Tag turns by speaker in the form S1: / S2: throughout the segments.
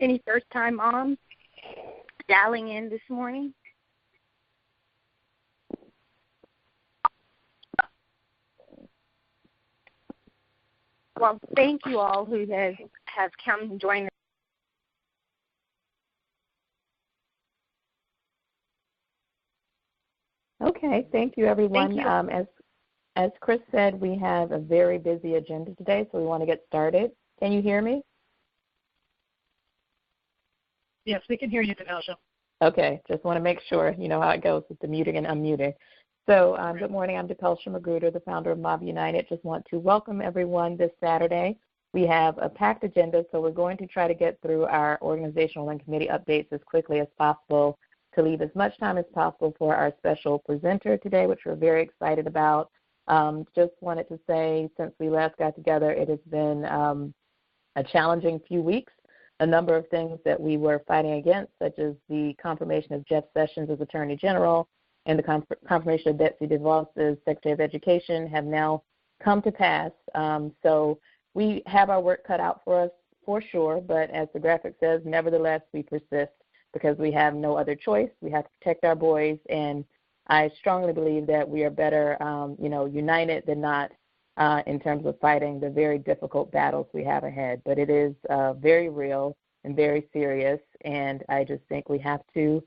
S1: Any first-time moms dialing in this morning? Well, thank you all who have come and joined us.
S2: Okay, thank you, everyone.
S1: Thank you.
S2: As Chris said, we have a very busy agenda today, so we want to get started. Can you hear me?
S3: Yes, we can hear you, Devalsha.
S2: Okay, just want to make sure you know how it goes with the muting and unmuting. So good morning. I'm DePelsha Magruder, the founder of Mob United. Just want to welcome everyone this Saturday. We have a packed agenda, so we're going to try to get through our organizational and committee updates as quickly as possible to leave as much time as possible for our special presenter today, which we're very excited about. Just wanted to say, since we last got together, it has been a challenging few weeks. A number of things that we were fighting against, such as the confirmation of Jeff Sessions as Attorney General and the confirmation of Betsy DeVos as Secretary of Education, have now come to pass. So we have our work cut out for us for sure, but as the graphic says, nevertheless, we persist because we have no other choice. We have to protect our boys, and I strongly believe that we are better, united than not in terms of fighting the very difficult battles we have ahead. But it is very real and very serious, and I just think we have to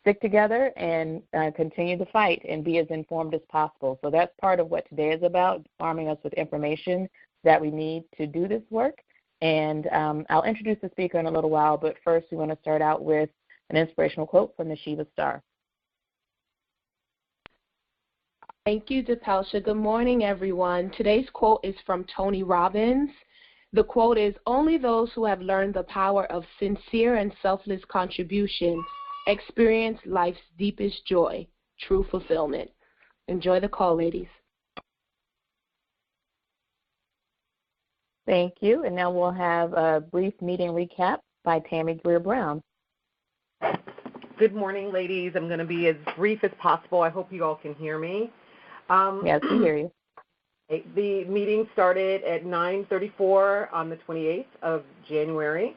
S2: stick together and continue to fight and be as informed as possible. So that's part of what today is about, arming us with information that we need to do this work. And I'll introduce the speaker in a little while, but first we want to start out with an inspirational quote from the Shiva Star.
S4: Thank you, DePelsha. Good morning, everyone. Today's quote is from Tony Robbins. The quote is, "Only those who have learned the power of sincere and selfless contribution experience life's deepest joy, true fulfillment." Enjoy the call, ladies.
S2: Thank you. And now we'll have a brief meeting recap by Tammy Greer-Brown.
S5: Good morning, ladies. I'm going to be as brief as possible. I hope you all can hear me.
S2: Yes, we hear you.
S5: The meeting started at 9:34 on the 28th of January.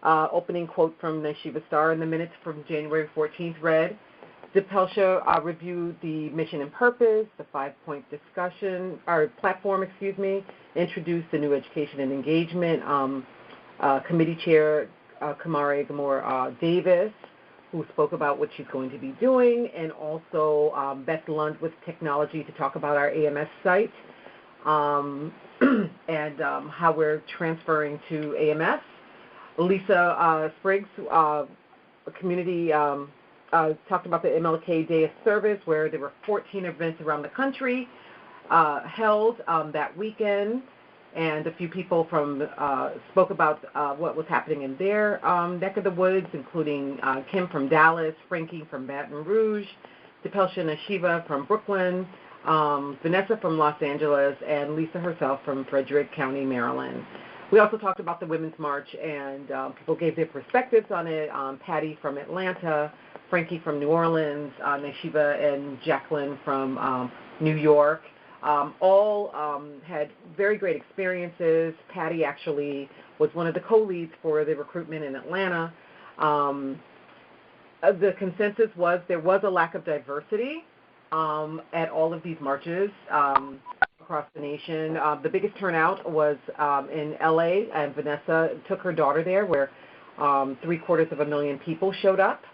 S5: Opening quote from the Shiva Star in the minutes from January 14th read, DePelsha reviewed the mission and purpose, the 5-point discussion, or platform, introduced the new education and engagement committee chair, Kamari Gamora Davis, who spoke about what she's going to be doing, and also Beth Lund with technology to talk about our AMS site and how we're transferring to AMS. Lisa Spriggs, a community, talked about the MLK Day of Service, where there were 14 events around the country held that weekend, and a few people spoke about what was happening in their neck of the woods, including Kim from Dallas, Frankie from Baton Rouge, DePelsha and Ashiva from Brooklyn, Vanessa from Los Angeles, and Lisa herself from Frederick County, Maryland. We also talked about the Women's March, and people gave their perspectives on it. Patty from Atlanta, Frankie from New Orleans, Neshiva and Jacqueline from New York. All had very great experiences. Patty actually was one of the co-leads for the recruitment in Atlanta. The consensus was there was a lack of diversity at all of these marches across the nation. The biggest turnout was in LA, and Vanessa took her daughter there, where 750,000 people showed up.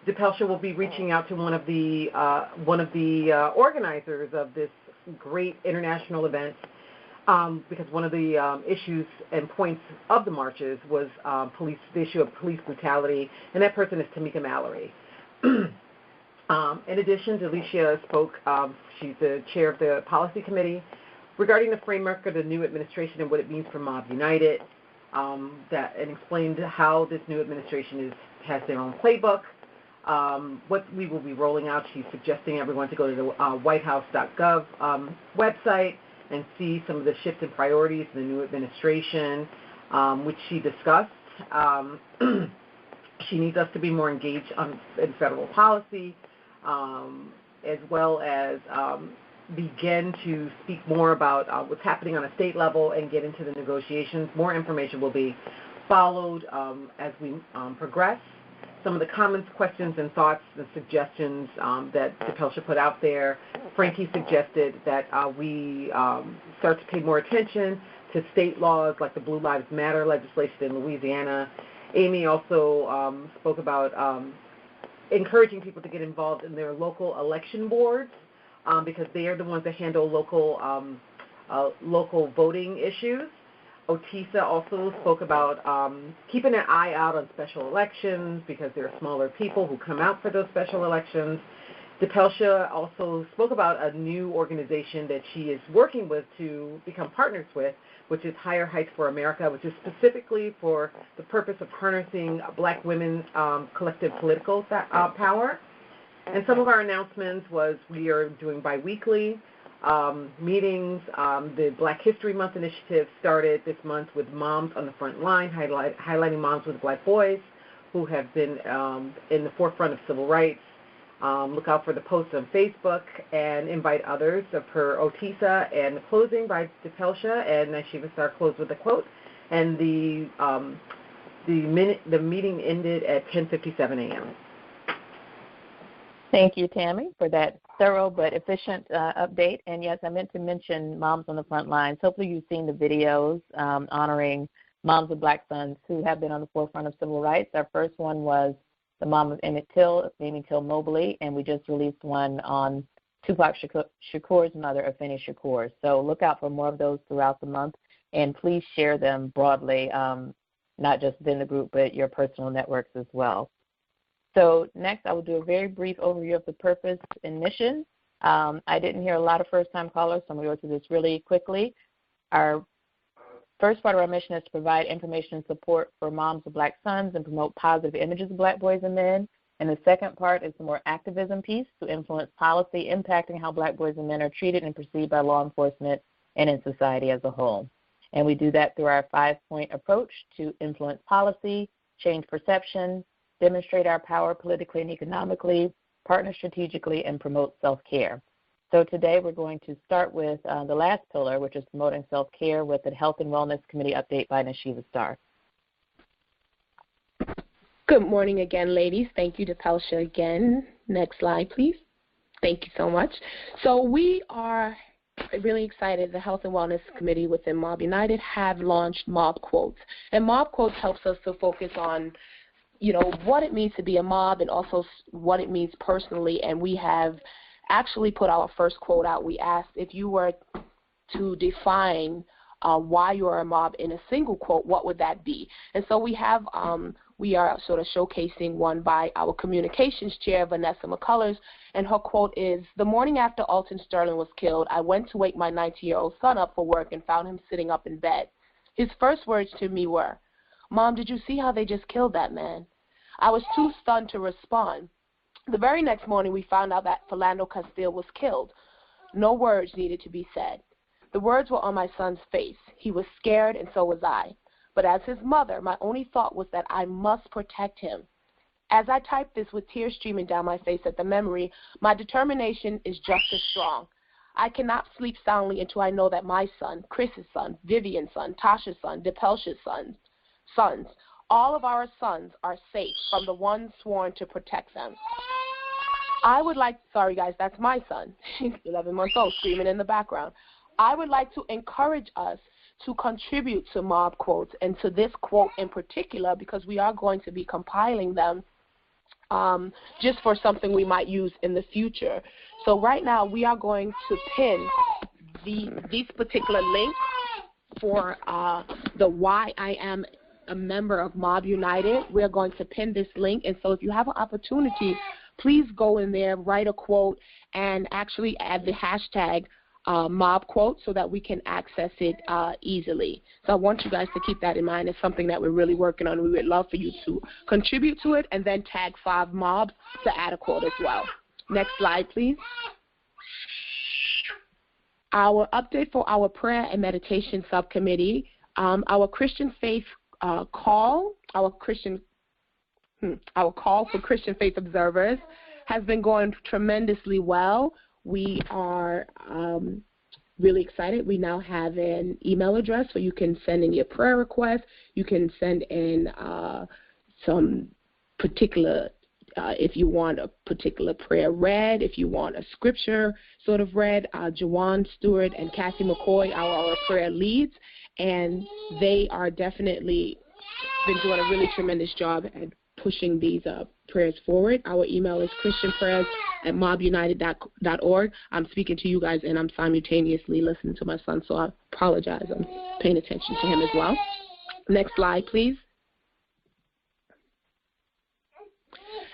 S5: DePelsha will be reaching out to one of the organizers of this great international event, because one of the issues and points of the marches was the issue of police brutality, and that person is Tamika Mallory. In addition, Delicia spoke, she's the chair of the policy committee, regarding the framework of the new administration and what it means for Mob United, and explained how this new administration has their own playbook, what we will be rolling out. She's suggesting everyone to go to the whitehouse.gov website and see some of the shifts in priorities in the new administration, which she discussed. She needs us to be more engaged in federal policy, as well as begin to speak more about what's happening on a state level and get into the negotiations. More information will be followed as we progress. Some of the comments, questions, and thoughts and suggestions that DePelsha put out there. Frankie suggested that we start to pay more attention to state laws like the Blue Lives Matter legislation in Louisiana. Amy also spoke about encouraging people to get involved in their local election boards because they are the ones that handle local voting issues. Otisa also spoke about keeping an eye out on special elections because there are smaller people who come out for those special elections. DePelsha also spoke about a new organization that she is working with to become partners with, which is Higher Heights for America, which is specifically for the purpose of harnessing Black women's collective political power. And some of our announcements was we are doing biweekly meetings. The Black History Month initiative started this month with Moms on the Front Line, highlighting moms with Black boys who have been in the forefront of civil rights. Look out for the posts on Facebook and invite others per Otisa. And the closing by DePelsha, and Nashiva Star closed with a quote. And the meeting ended at 10:57 a.m.
S2: Thank you, Tammy, for that thorough but efficient update. And yes, I meant to mention Moms on the Front Lines. Hopefully you've seen the videos honoring moms with Black sons who have been on the forefront of civil rights. Our first one was the mom of Emmett Till, Mamie Till Mobley, and we just released one on Tupac Shakur's mother, Afeni Shakur. So look out for more of those throughout the month, and please share them broadly, not just within the group, but your personal networks as well. So next, I will do a very brief overview of the purpose and mission. I didn't hear a lot of first-time callers, so I'm going to go through this really quickly. Our first part of our mission is to provide information and support for moms of Black sons and promote positive images of Black boys and men. And the second part is the more activism piece to influence policy impacting how Black boys and men are treated and perceived by law enforcement and in society as a whole. And we do that through our 5-point approach to influence policy, change perception, demonstrate our power politically and economically, partner strategically, and promote self-care. So today we're going to start with the last pillar, which is promoting self-care, with the Health and Wellness Committee update by Nashiva Star.
S4: Good morning again, ladies. Thank you, DePelsha, again. Next slide, please. Thank you so much. So we are really excited. The Health and Wellness Committee within Mob United have launched Mob Quotes. And Mob Quotes helps us to focus on what it means to be a mob and also what it means personally. And we have actually put our first quote out. We asked if you were to define why you are a mob in a single quote, what would that be? And so we have, we are sort of showcasing one by our communications chair, Vanessa McCullers, and her quote is, "The morning after Alton Sterling was killed, I went to wake my 19-year-old son up for work and found him sitting up in bed. His first words to me were, 'Mom, did you see how they just killed that man?' I was too stunned to respond. The very next morning, we found out that Philando Castile was killed. No words needed to be said. The words were on my son's face. He was scared, and so was I. But as his mother, my only thought was that I must protect him. As I typed this with tears streaming down my face at the memory, my determination is just as strong. I cannot sleep soundly until I know that my son, Chris's son, Vivian's son, Tasha's son, DePelsha's sons, all of our sons are safe from the ones sworn to protect them. I would like, sorry guys, that's my son. He's 11 months old, screaming in the background. I would like to encourage us to contribute to Mob Quotes and to this quote in particular because we are going to be compiling them just for something we might use in the future. So right now we are going to pin these particular links for the Why I Am a Member of Mob United. We're going to pin this link, and so if you have an opportunity, please go in there, write a quote, and actually add the hashtag Mob Quote so that we can access it easily. So I want you guys to keep that in mind. It's something that we're really working on. We would love for you to contribute to it and then tag 5 mobs to add a quote as well. Next slide, please. Our update for our prayer and meditation subcommittee, our Christian faith call, our call for Christian faith observers has been going tremendously well. we are really excited. We now have an email address where you can send in your prayer requests. You can send in some particular, if you want a particular prayer read, if you want a scripture sort of read. Jawan Stewart and Cassie McCoy are our prayer leads, and they are definitely been doing a really tremendous job at pushing these prayers forward. Our email is christianprayers@mobunited.org. I'm speaking to you guys, and I'm simultaneously listening to my son, so I apologize. I'm paying attention to him as well. Next slide, please.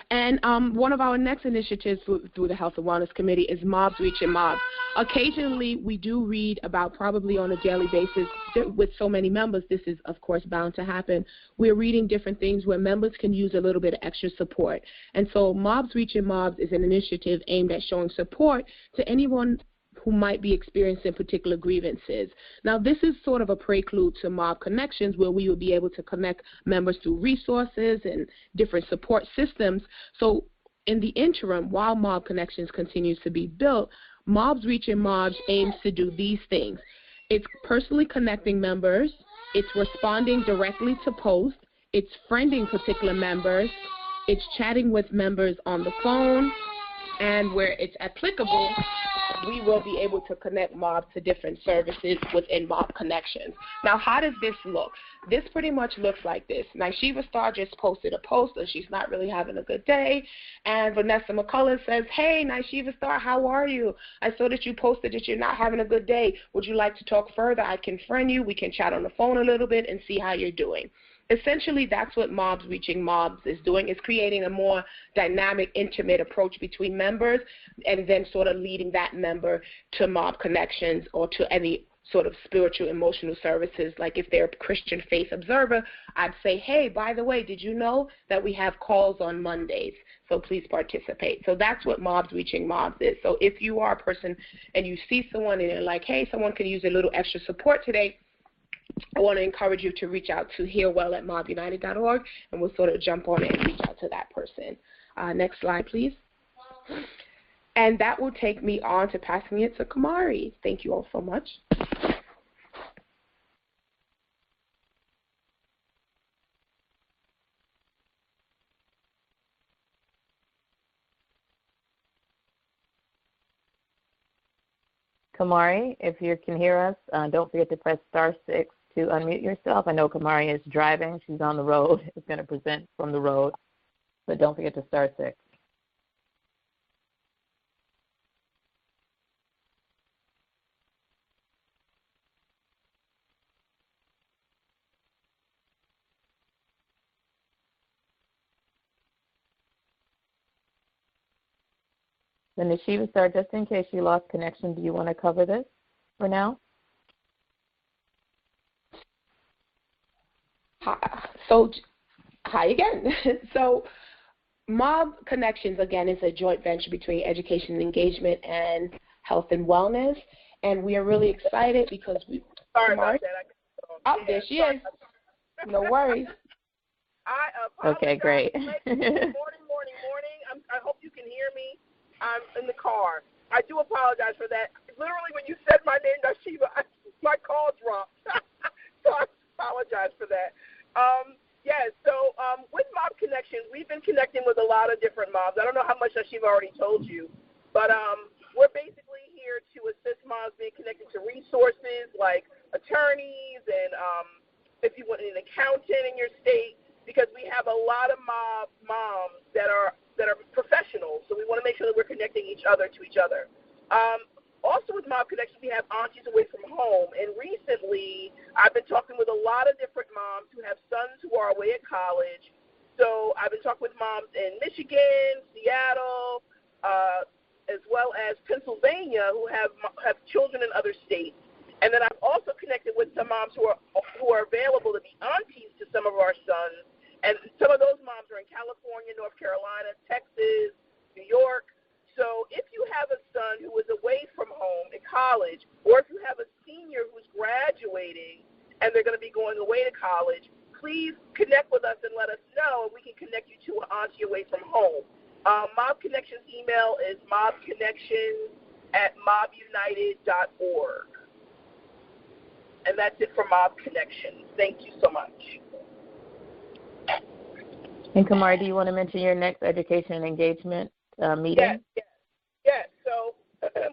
S4: And one of our next initiatives through the Health and Wellness Committee is Mobs Reaching Mobs. Occasionally, we do read about, probably on a daily basis, with so many members, this is, of course, bound to happen. We're reading different things where members can use a little bit of extra support. And so Mobs Reaching Mobs is an initiative aimed at showing support to anyone who might be experiencing particular grievances. Now, this is sort of a prelude to Mob Connections, where we will be able to connect members through resources and different support systems. So in the interim, while Mob Connections continues to be built, Mobs Reaching Mobs aims to do these things. It's personally connecting members. It's responding directly to posts. It's friending particular members. It's chatting with members on the phone. And where it's applicable, we will be able to connect Mob to different services within Mob Connections. Now, how does this look? This pretty much looks like this. Nishiva Star just posted a post that she's not really having a good day, and Vanessa McCullough says, hey, Nishiva Star, how are you? I saw that you posted that you're not having a good day. Would you like to talk further? I can friend you. We can chat on the phone a little bit and see how you're doing. Essentially, that's what Mobs Reaching Mobs is doing. It's creating a more dynamic, intimate approach between members, and then sort of leading that member to Mob Connections or to any sort of spiritual, emotional services. Like if they're a Christian faith observer, I'd say, hey, by the way, did you know that we have calls on Mondays? So please participate. So that's what Mobs Reaching Mobs is. So if you are a person and you see someone and you're like, hey, someone can use a little extra support today, I want to encourage you to reach out to hearwell@mobunited.org, and we'll sort of jump on it and reach out to that person. Next slide, please. And that will take me on to passing it to Kamari. Thank you all so much.
S2: Kamari, if you can hear us, don't forget to press *6 to unmute yourself. I know Kamari is driving. She's on the road. Is going to present from the road. But don't forget to *6. Then Nishiva Star, just in case you lost connection, do you want to cover this for now?
S4: Hi again. So Mob Connections, again, is a joint venture between education and engagement and health and wellness. And we are really excited because we...
S6: Sorry about that.
S4: Oh, there she is. No worries.
S6: I apologize.
S2: Okay, great.
S6: Morning. I hope you can hear me. I'm in the car. I do apologize for that. Literally, when you said my name, Nishiva, my call dropped. So I apologize for that. With Mob Connections, we've been connecting with a lot of different mobs. I don't know how much Nishiva already told you, but we're basically here to assist mobs being connected to resources like attorneys and if you want an accountant in your state, because we have a lot of moms that are professionals, so we want to make sure that we're connecting each other to each other. Also with Mob Connections, we have Aunties Away from Home, and recently I've been talking with a lot of different moms who have sons who are away at college. So I've been talking with moms in Michigan, Seattle, as well as Pennsylvania who have children in other states. And then I've also connected with some moms who are available to be aunties to some of our sons. And some of those moms are in California, North Carolina, Texas, New York. So if you have a son who is away from home in college, or if you have a senior who's graduating and they're going to be going away to college, please connect with us and let us know, and we can connect you to an auntie away from home. Mob Connections email is mobconnections mobunited.org. And that's it for Mob Connections. Thank you so much.
S2: And Kamari, do you want to mention your next education and engagement meeting?
S6: Yes. So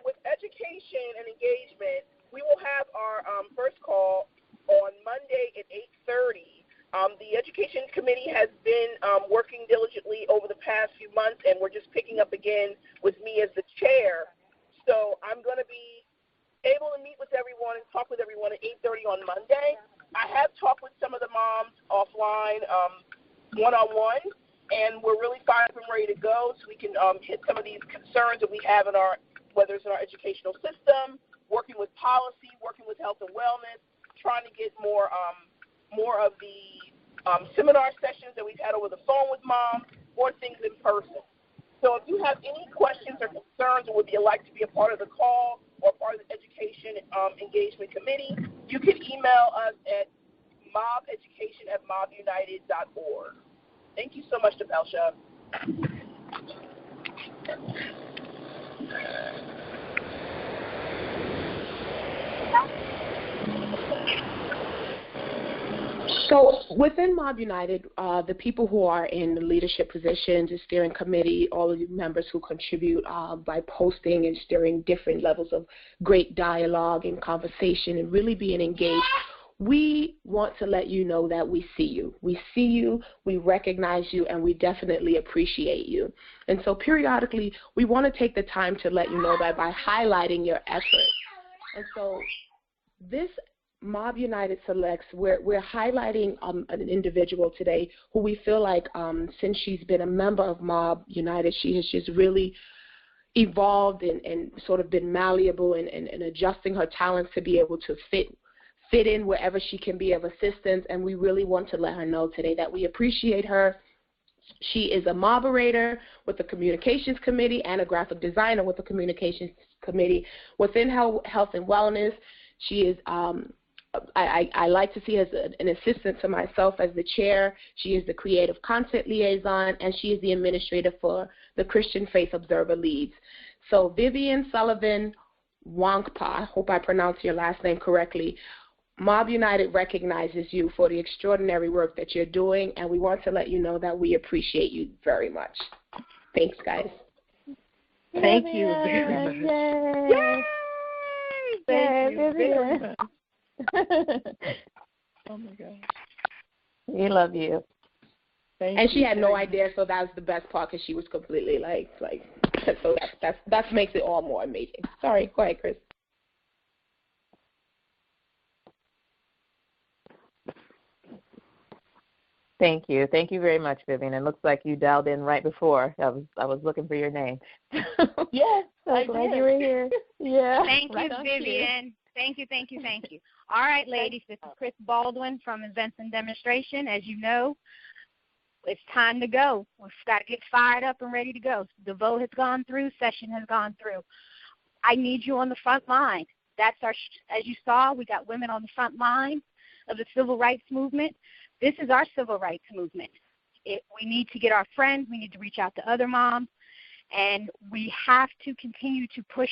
S6: with education and engagement, we will have our first call on Monday at 8:30. The Education Committee has been working diligently over the past few months, and we're just picking up again with me as the chair. So I'm going to be able to meet with everyone and talk with everyone at 8:30 on Monday. I have talked with some of the moms offline, one-on-one, and we're really fired up and ready to go so we can hit some of these concerns that we have in our, whether it's in our educational system, working with policy, working with health and wellness, trying to get more of the seminar sessions that we've had over the phone with moms or things in person. So if you have any questions or concerns or would you like to be a part of the call or part of the Education Engagement Committee, you can email us at mobeducation@mobunited.org. Thank you so much, Depelsha.
S4: So within Mob United, the people who are in the leadership positions, the steering committee, all of you members who contribute by posting and steering different levels of great dialogue and conversation and really being engaged, we want to let you know that we see you. We see you, we recognize you, and we definitely appreciate you. And so periodically, we want to take the time to let you know that by highlighting your efforts. And so this Mob United Selects, we're highlighting an individual today who we feel like since she's been a member of Mob United, she has just really evolved and sort of been malleable and adjusting her talents to be able to fit in wherever she can be of assistance, and we really want to let her know today that we appreciate her. She is a moderator with the Communications Committee and a graphic designer with the Communications Committee. Within Health and Wellness, she is, I like to see her as an assistant to myself as the chair. She is the creative content liaison, and she is the administrator for the Christian Faith Observer Leads. So Vivian Sullivan Wankpa, I hope I pronounced your last name correctly, Mob United recognizes you for the extraordinary work that you're doing, and we want to let you know that we appreciate you very much. Thanks, guys.
S5: Thank you very much.
S2: Yay!
S5: Thank you very much.
S2: Oh, my gosh. We love you.
S4: And she had no idea, so that was the best part because she was completely like, so that makes it all more amazing. Sorry, go ahead, Chris.
S2: Thank you. Thank you very much, Vivian. It looks like you dialed in right before. I was looking for your name.
S1: Yes,
S2: I'm glad you were here. Yeah.
S1: Thank you, Vivian. Thank you. All right, ladies, this is Chris Baldwin from Events and Demonstration. As you know, it's time to go. We've got to get fired up and ready to go. The vote has gone through. Session has gone through. I need you on the front line. That's as you saw, we got women on the front line of the civil rights movement. This is our civil rights movement. We need to get our friends. We need to reach out to other moms. And we have to continue to push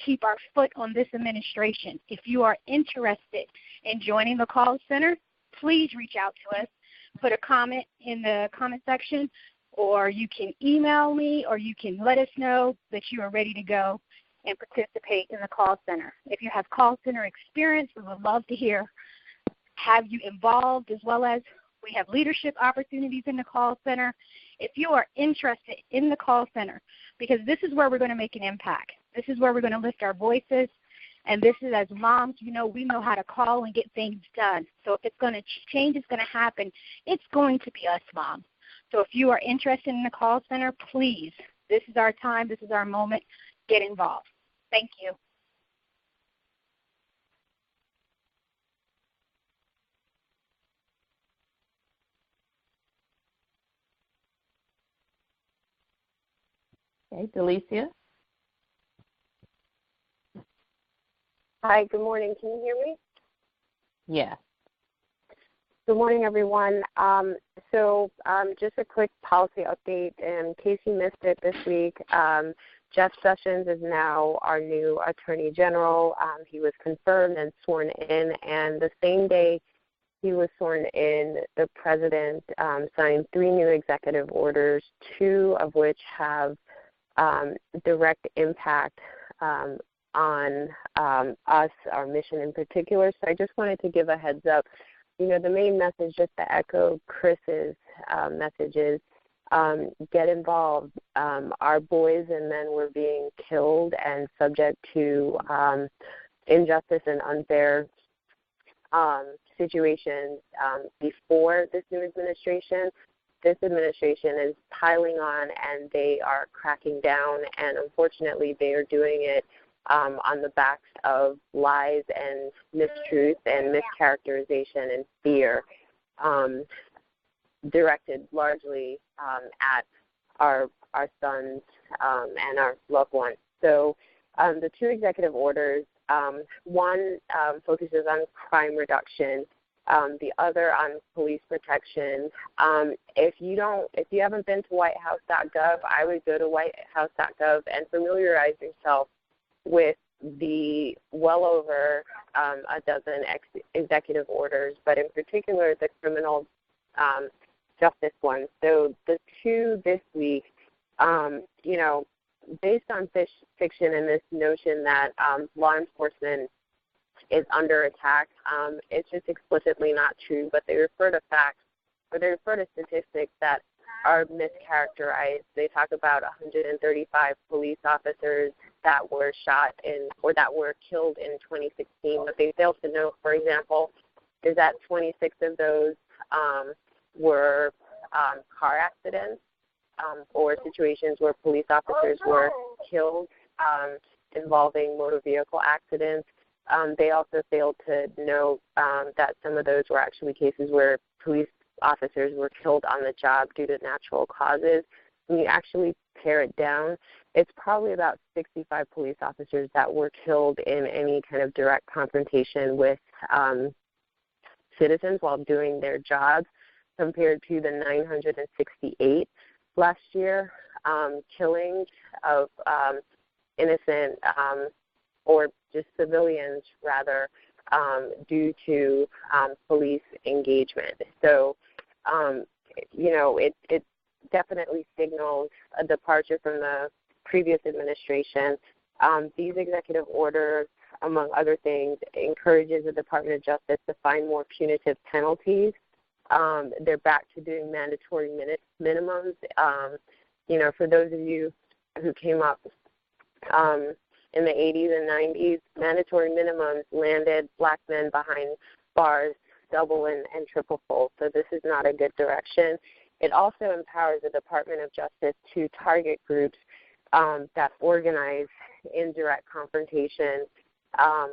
S1: keep our foot on this administration. If you are interested in joining the call center, please reach out to us. Put a comment in the comment section, or you can email me, or you can let us know that you are ready to go and participate in the call center. If you have call center experience, we would love to have you involved, as well as we have leadership opportunities in the call center. If you are interested in the call center, because this is where we're going to make an impact. This is where we're going to lift our voices, and this is, as moms, we know how to call and get things done. So if it's going to change, it's going to happen, it's going to be us moms. So if you are interested in the call center, please, this is our time, this is our moment, get involved. Thank you.
S2: Okay, Delicia.
S7: Hi, good morning. Can you hear me?
S2: Yeah.
S7: Good morning, everyone. Just a quick policy update in case you missed it this week. Jeff Sessions is now our new Attorney General. He was confirmed and sworn in, and the same day he was sworn in, the President signed 3 new executive orders, 2 of which have direct impact on us, our mission in particular. So I just wanted to give a heads up. You know, the main message, just to echo Chris's messages, get involved. Our boys and men were being killed and subject to injustice and unfair situations before this new administration. This administration is piling on, and they are cracking down, and unfortunately they are doing it on the backs of lies and mistruth and mischaracterization and fear, directed largely at our sons and our loved ones. So the 2 executive orders, one focuses on crime reduction, the other on police protection. If you haven't been to whitehouse.gov, I would go to whitehouse.gov and familiarize yourself with the well over a dozen executive orders, but in particular the criminal justice ones. So the 2 this week, you know, based on fiction and this notion that law enforcement is under attack, it's just explicitly not true, but they refer to facts, or they refer to statistics that are mischaracterized. They talk about 135 police officers that were shot or that were killed in 2016. What they failed to note, for example, is that 26 of those were car accidents or situations where police officers were killed involving motor vehicle accidents. They also failed to note that some of those were actually cases where police officers were killed on the job due to natural causes. When you actually pare it down, it's probably about 65 police officers that were killed in any kind of direct confrontation with citizens while doing their jobs, compared to the 968 last year killings of innocent or just civilians, rather, due to police engagement. So, you know, it definitely signals a departure from the previous administration. These executive orders, among other things, encourages the Department of Justice to find more punitive penalties. They're back to doing mandatory minimums. You know, for those of you who came up in the 80s and 90s, mandatory minimums landed black men behind bars double and triple fold. So this is not a good direction. It also empowers the Department of Justice to target groups that organize in direct confrontation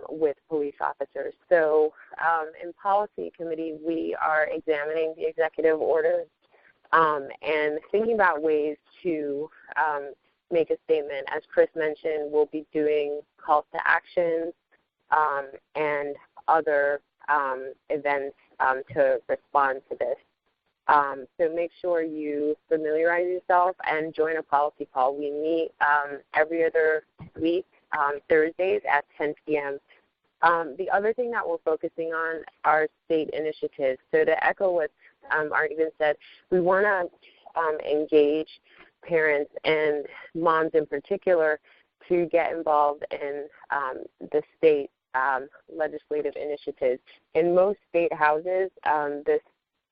S7: with police officers. So in Policy Committee, we are examining the executive orders and thinking about ways to make a statement. As Chris mentioned, we'll be doing calls to action and other events to respond to this. So make sure you familiarize yourself and join a policy call. We meet every other week, Thursdays at 10 p.m. The other thing that we're focusing on are state initiatives. So to echo what Arden said, we want to engage parents and moms in particular to get involved in the state legislative initiatives. In most state houses, this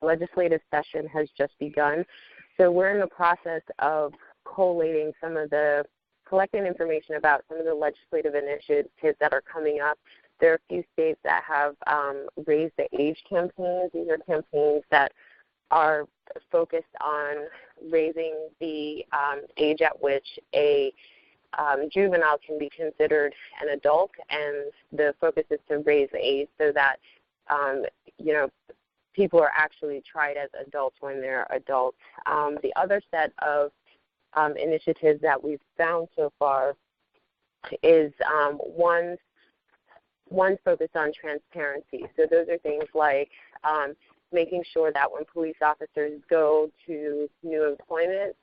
S7: legislative session has just begun. So we're in the process of collating collecting information about some of the legislative initiatives that are coming up. There are a few states that have raised the age campaigns. These are campaigns that are focused on raising the age at which a juvenile can be considered an adult, and the focus is to raise the age so that people are actually tried as adults when they're adults. The other set of initiatives that we've found so far is one focused on transparency. So those are things like making sure that when police officers go to new employment,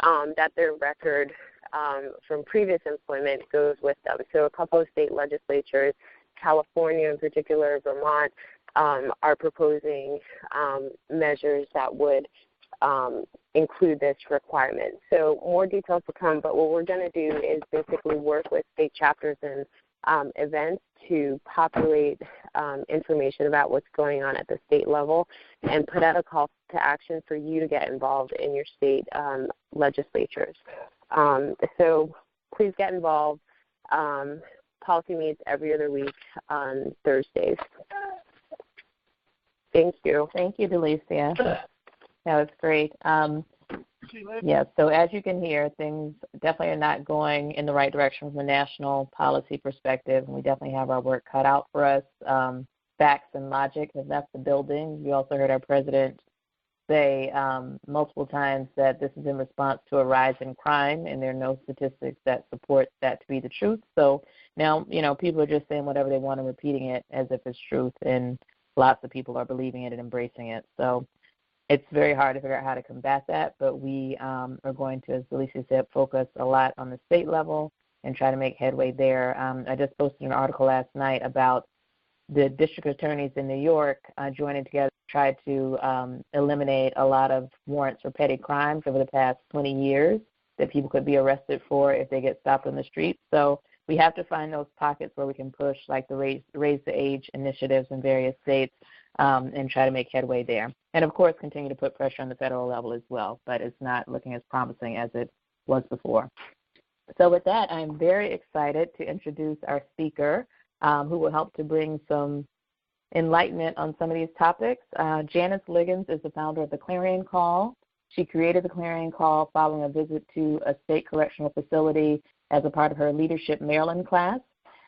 S7: that their record from previous employment goes with them. So a couple of state legislatures, California in particular, Vermont, are proposing measures that would include this requirement. So more details to come, but what we're going to do is basically work with state chapters and events to populate information about what's going on at the state level and put out a call to action for you to get involved in your state legislatures. So please get involved. Policy meets every other week on Thursdays. Thank you.
S2: Thank you, Delicia. That was great. Yeah, so as you can hear, things definitely are not going in the right direction from a national policy perspective, and we definitely have our work cut out for us. Facts and logic have left the building. We also heard our president say multiple times that this is in response to a rise in crime, and there are no statistics that support that to be the truth. So now, people are just saying whatever they want and repeating it as if it's truth, and lots of people are believing it and embracing it. So it's very hard to figure out how to combat that, but we are going to, as Alicia said, focus a lot on the state level and try to make headway there. I just posted an article last night about the district attorneys in New York joining together to try to eliminate a lot of warrants for petty crimes over the past 20 years that people could be arrested for if they get stopped on the street. So we have to find those pockets where we can push, like the raise the age initiatives in various states, and try to make headway there. And, of course, continue to put pressure on the federal level as well, but it's not looking as promising as it was before. So with that, I'm very excited to introduce our speaker, who will help to bring some enlightenment on some of these topics. Janice Liggins is the founder of the Clarion Call. She created the Clarion Call following a visit to a state correctional facility as a part of her Leadership Maryland class.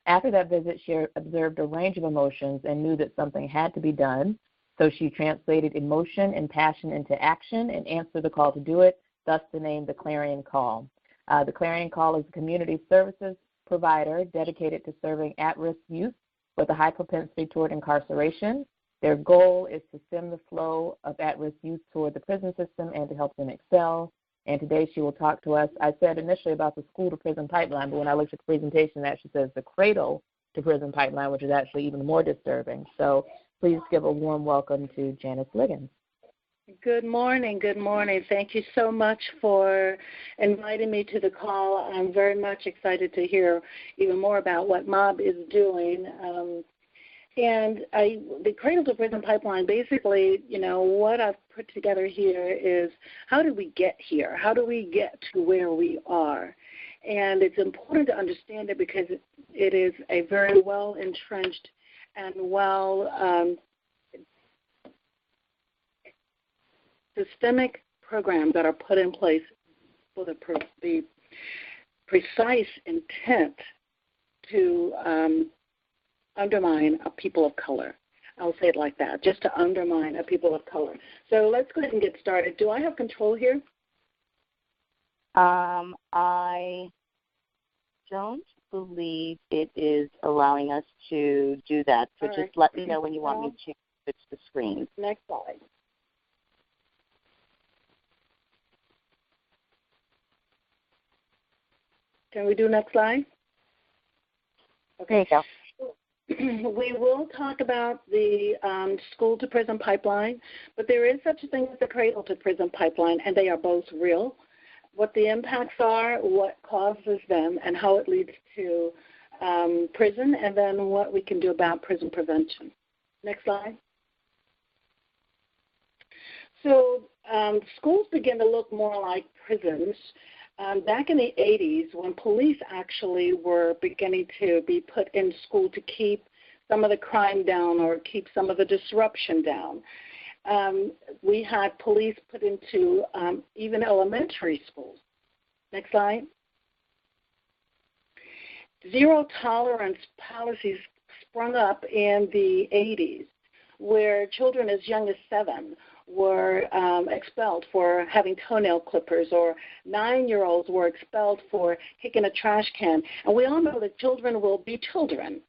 S2: After that visit, she observed a range of emotions and knew that something had to be done. So she translated emotion and passion into action and answered the call to do it, thus the name the Clarion Call. The Clarion Call is a community services provider dedicated to serving at-risk youth with a high propensity toward incarceration. Their goal is to stem the flow of at-risk youth toward the prison system and to help them excel. And today she will talk to us. I said initially about the school-to-prison pipeline, but when I looked at the presentation, it actually says the cradle-to-prison pipeline, which is actually even more disturbing. So please give a warm welcome to Janice Liggins.
S3: Good morning. Good morning. Thank you so much for inviting me to the call. I'm very much excited to hear even more about what MOB is doing. The Cradle to Prison Pipeline, basically, what I've put together here is how did we get here? How do we get to where we are? And it's important to understand it because it is a very well-entrenched and systemic programs that are put in place for the precise intent to undermine a people of color. I'll say it like that, just to undermine a people of color. So let's go ahead and get started. Do I have control here?
S8: I don't believe it is allowing us to do that. So
S3: All
S8: just
S3: right.
S8: let me know when you want me to switch the screen.
S3: Next slide. Can we do next slide?
S8: Okay. There you go.
S3: We will talk about the school-to-prison pipeline, but there is such a thing as the cradle-to-prison pipeline, and they are both real. What the impacts are, what causes them, and how it leads to prison, and then what we can do about prison prevention. Next slide. So schools begin to look more like prisons. Back in the 80s, when police actually were beginning to be put in school to keep some of the crime down or keep some of the disruption down, we had police put into even elementary schools. Next slide. Zero tolerance policies sprung up in the 80s, where children as young as 7 were expelled for having toenail clippers, or 9-year-olds were expelled for kicking a trash can. And we all know that children will be children,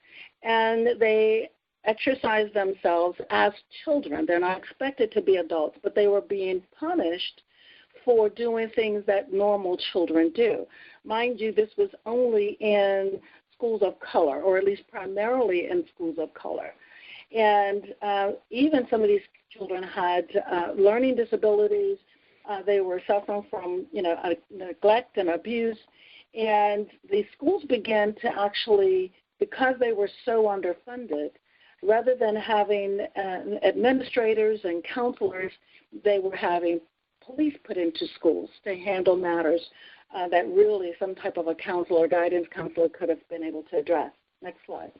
S3: and they exercise themselves as children. They're not expected to be adults, but they were being punished for doing things that normal children do. Mind you, this was only in schools of color, or at least primarily in schools of color. And even some of these children had learning disabilities. They were suffering from, neglect and abuse. And the schools began to actually, because they were so underfunded, rather than having administrators and counselors, they were having police put into schools to handle matters that really some type of a counselor or guidance counselor could have been able to address. Next slide.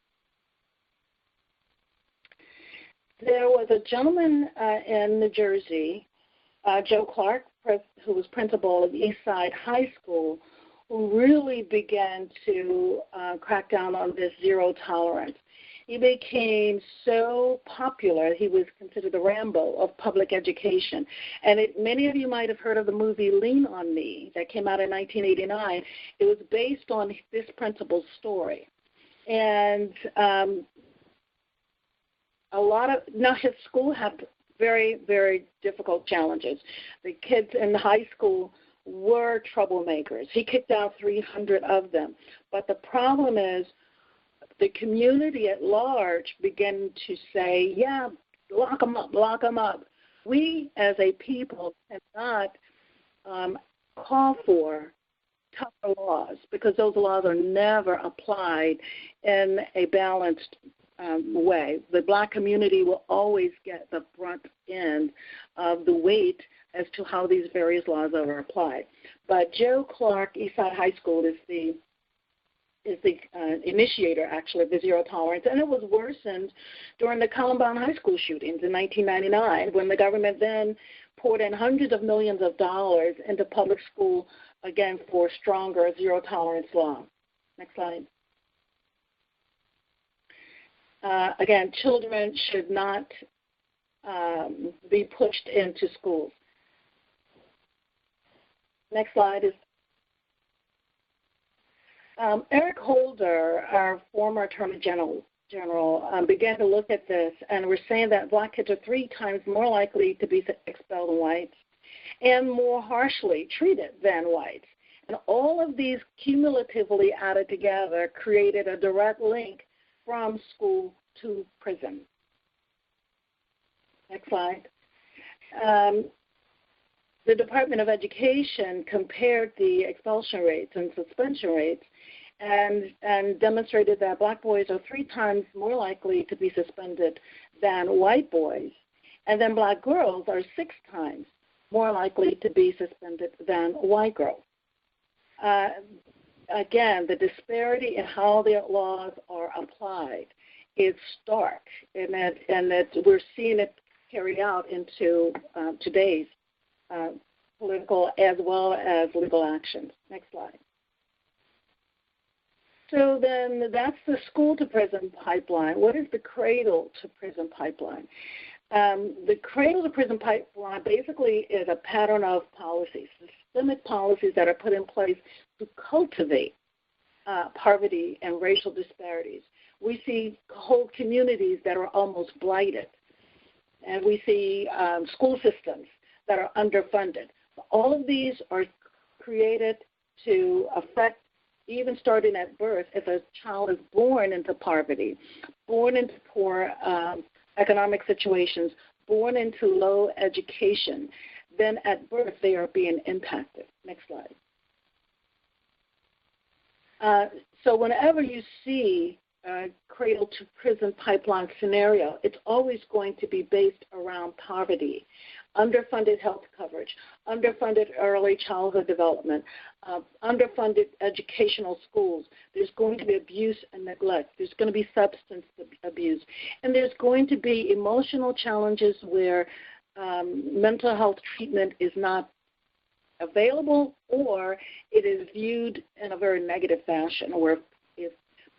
S3: There was a gentleman in New Jersey, Joe Clark, who was principal of Eastside High School, who really began to crack down on this zero tolerance. He became so popular, he was considered the Rambo of public education. And many of you might have heard of the movie Lean on Me that came out in 1989. It was based on this principal's story. And now his school had very, very difficult challenges. The kids in high school were troublemakers. He kicked out 300 of them. But the problem is, the community at large began to say, yeah, lock them up, lock them up. We as a people cannot call for tougher laws because those laws are never applied in a balanced way. The black community will always get the brunt end of the weight as to how these various laws are applied. But Joe Clark, Eastside High School, is the initiator, actually, of the zero tolerance, and it was worsened during the Columbine High School shootings in 1999 when the government then poured in hundreds of millions of dollars into public school, again, for stronger zero tolerance law. Next slide. Again, children should not be pushed into schools. Next slide is Eric Holder, our former Attorney General, began to look at this and we're saying that black kids are 3 times more likely to be expelled than whites and more harshly treated than whites. And all of these cumulatively added together created a direct link from school to prison. Next slide. The Department of Education compared the expulsion rates and suspension rates and demonstrated that black boys are 3 times more likely to be suspended than white boys, and then black girls are 6 times more likely to be suspended than white girls. Again, the disparity in how the laws are applied is stark, and that we're seeing it carried out into today's political as well as legal actions. Next slide. So then that's the school to prison pipeline. What is the cradle to prison pipeline? The cradle to prison pipeline basically is a pattern of policies, systemic policies that are put in place to cultivate poverty and racial disparities. We see whole communities that are almost blighted, and we see school systems that are underfunded. All of these are created to affect, even starting at birth, if a child is born into poverty, born into poor economic situations, born into low education, then at birth they are being impacted. Next slide. So whenever you see a cradle to prison pipeline scenario, it's always going to be based around poverty, underfunded health coverage, underfunded early childhood development, underfunded educational schools. There's going to be abuse and neglect. There's going to be substance abuse. And there's going to be emotional challenges where mental health treatment is not available, or it is viewed in a very negative fashion, where if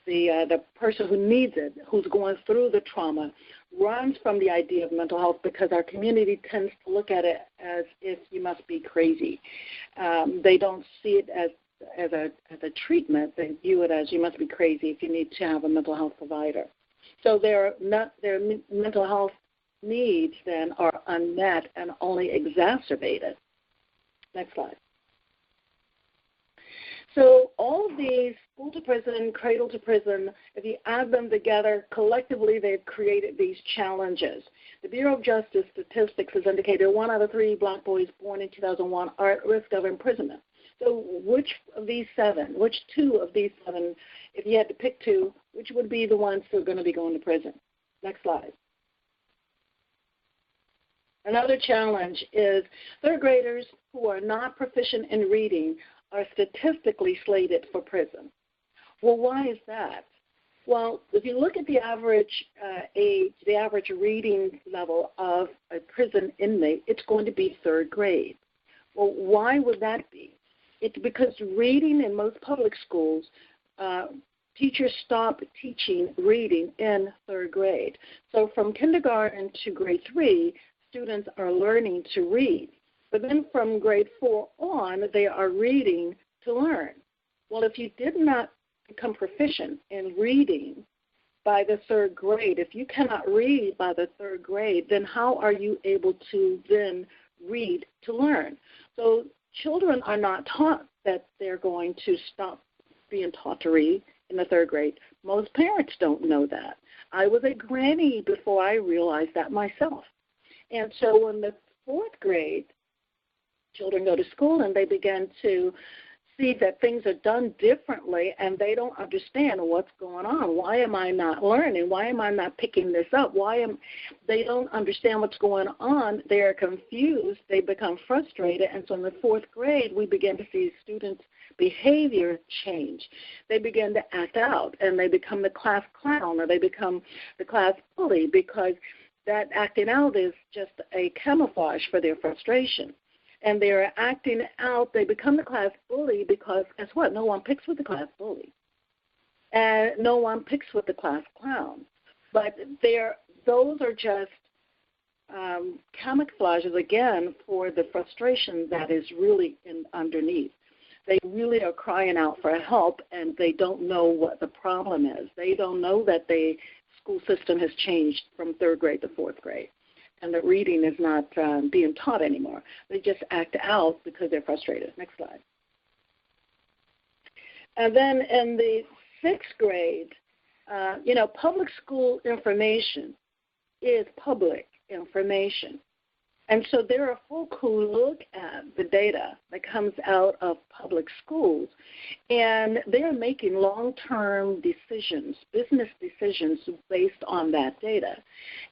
S3: the person who needs it, who's going through the trauma, runs from the idea of mental health because our community tends to look at it as if you must be crazy. They don't see it as a treatment. They view it as you must be crazy if you need to have a mental health provider. So their mental health needs then are unmet and only exacerbated. Next slide. So all of these, school to prison, cradle to prison, if you add them together, collectively they've created these challenges. The Bureau of Justice Statistics has indicated 1 out of 3 black boys born in 2001 are at risk of imprisonment. So which of these 7, which 2 of these 7, if you had to pick 2, which would be the ones who are going to be going to prison? Next slide. Another challenge is third graders who are not proficient in reading are statistically slated for prison. Well, why is that? Well, if you look at the average age, the average reading level of a prison inmate, it's going to be 3rd grade. Well, why would that be? It's because reading in most public schools, teachers stop teaching reading in 3rd grade. So from kindergarten to grade 3, students are learning to read. But then from grade 4 on, they are reading to learn. Well, if you did not become proficient in reading by the 3rd grade, if you cannot read by the 3rd grade, then how are you able to then read to learn? So children are not taught that they're going to stop being taught to read in the 3rd grade. Most parents don't know that. I was a granny before I realized that myself. And so in the 4th grade, children go to school and they begin to see that things are done differently and they don't understand what's going on. Why am I not learning? Why am I not picking this up? They don't understand what's going on. They are confused. They become frustrated. And so in the 4th grade, we begin to see students' behavior change. They begin to act out and they become the class clown or they become the class bully because that acting out is just a camouflage for their frustration. And they're acting out, they become the class bully because, guess what, no one picks with the class bully. And no one picks with the class clown. But those are just camouflages, again, for the frustration that is really underneath. They really are crying out for help, and they don't know what the problem is. They don't know that the school system has changed from 3rd grade to 4th grade, and that reading is not being taught anymore. They just act out because they're frustrated. Next slide. And then in the 6th grade, public school information is public information. And so there are folk who look at the data that comes out of public schools, and they're making long-term decisions, business decisions based on that data.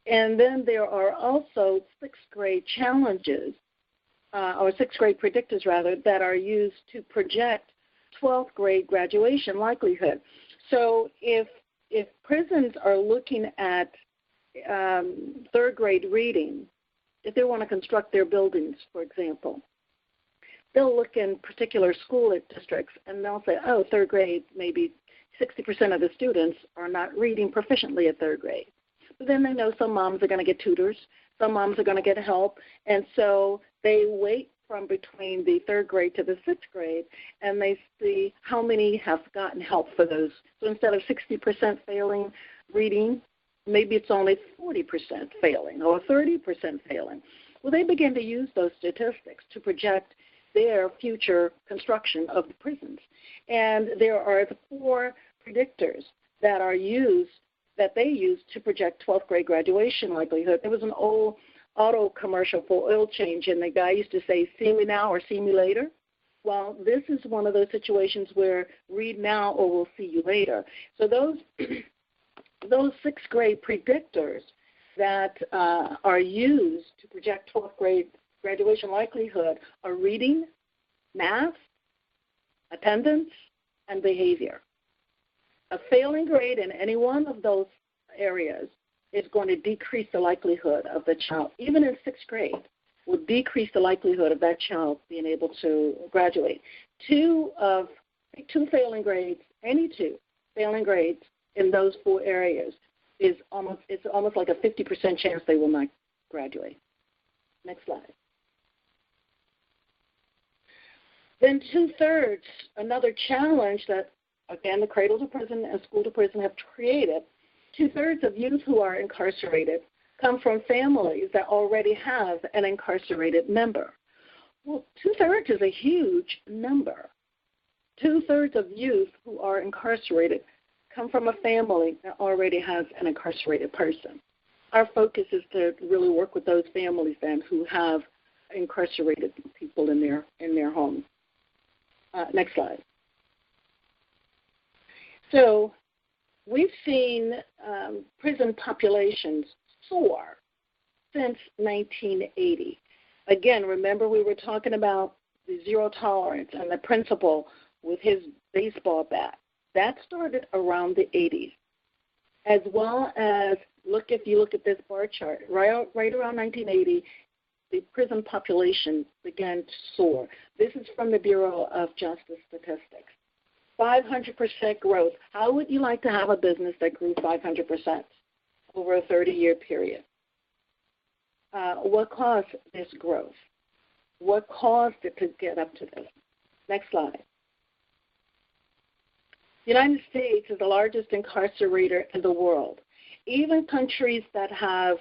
S3: And then there are also 6th grade challenges, or 6th grade predictors, rather, that are used to project 12th grade graduation likelihood. So if prisons are looking at 3rd grade reading, if they want to construct their buildings, for example, they'll look in particular school districts and they'll say, 3rd grade, maybe 60% of the students are not reading proficiently at 3rd grade. But then they know some moms are going to get tutors, some moms are going to get help, and so they wait from between the 3rd grade to the 6th grade, and they see how many have gotten help for those. So instead of 60% failing reading, maybe it's only 40% failing or 30% failing. Well, they begin to use those statistics to project their future construction of the prisons. And there are 4 predictors that they use to project 12th grade graduation likelihood. There was an old auto commercial for oil change, and the guy used to say, see me now or see me later. Well, this is one of those situations where read now or we'll see you later. So those 6th grade predictors that are used to project 12th grade graduation likelihood are reading, math, attendance, and behavior. A failing grade in any one of those areas is going to decrease the likelihood of the child, even in 6th grade, will decrease the likelihood of that child being able to graduate. Two failing grades, any 2 failing grades in those 4 areas it's almost like a 50% chance they will not graduate. Next slide. Then 2/3, another challenge that, again, the Cradle to Prison and School to Prison have created, 2/3 of youth who are incarcerated come from families that already have an incarcerated member. Well, 2/3 is a huge number. 2/3 of youth who are incarcerated come from a family that already has an incarcerated person. Our focus is to really work with those families then who have incarcerated people in their homes. Next slide. So we've seen prison populations soar since 1980. Again, remember we were talking about the zero tolerance and the principal with his baseball bat. That started around the 80s, as well as if you look at this bar chart, right around 1980, the prison population began to soar. This is from the Bureau of Justice Statistics. 500% growth. How would you like to have a business that grew 500% over a 30-year period? What caused this growth? What caused it to get up to this? Next slide. The United States is the largest incarcerator in the world. Even countries that have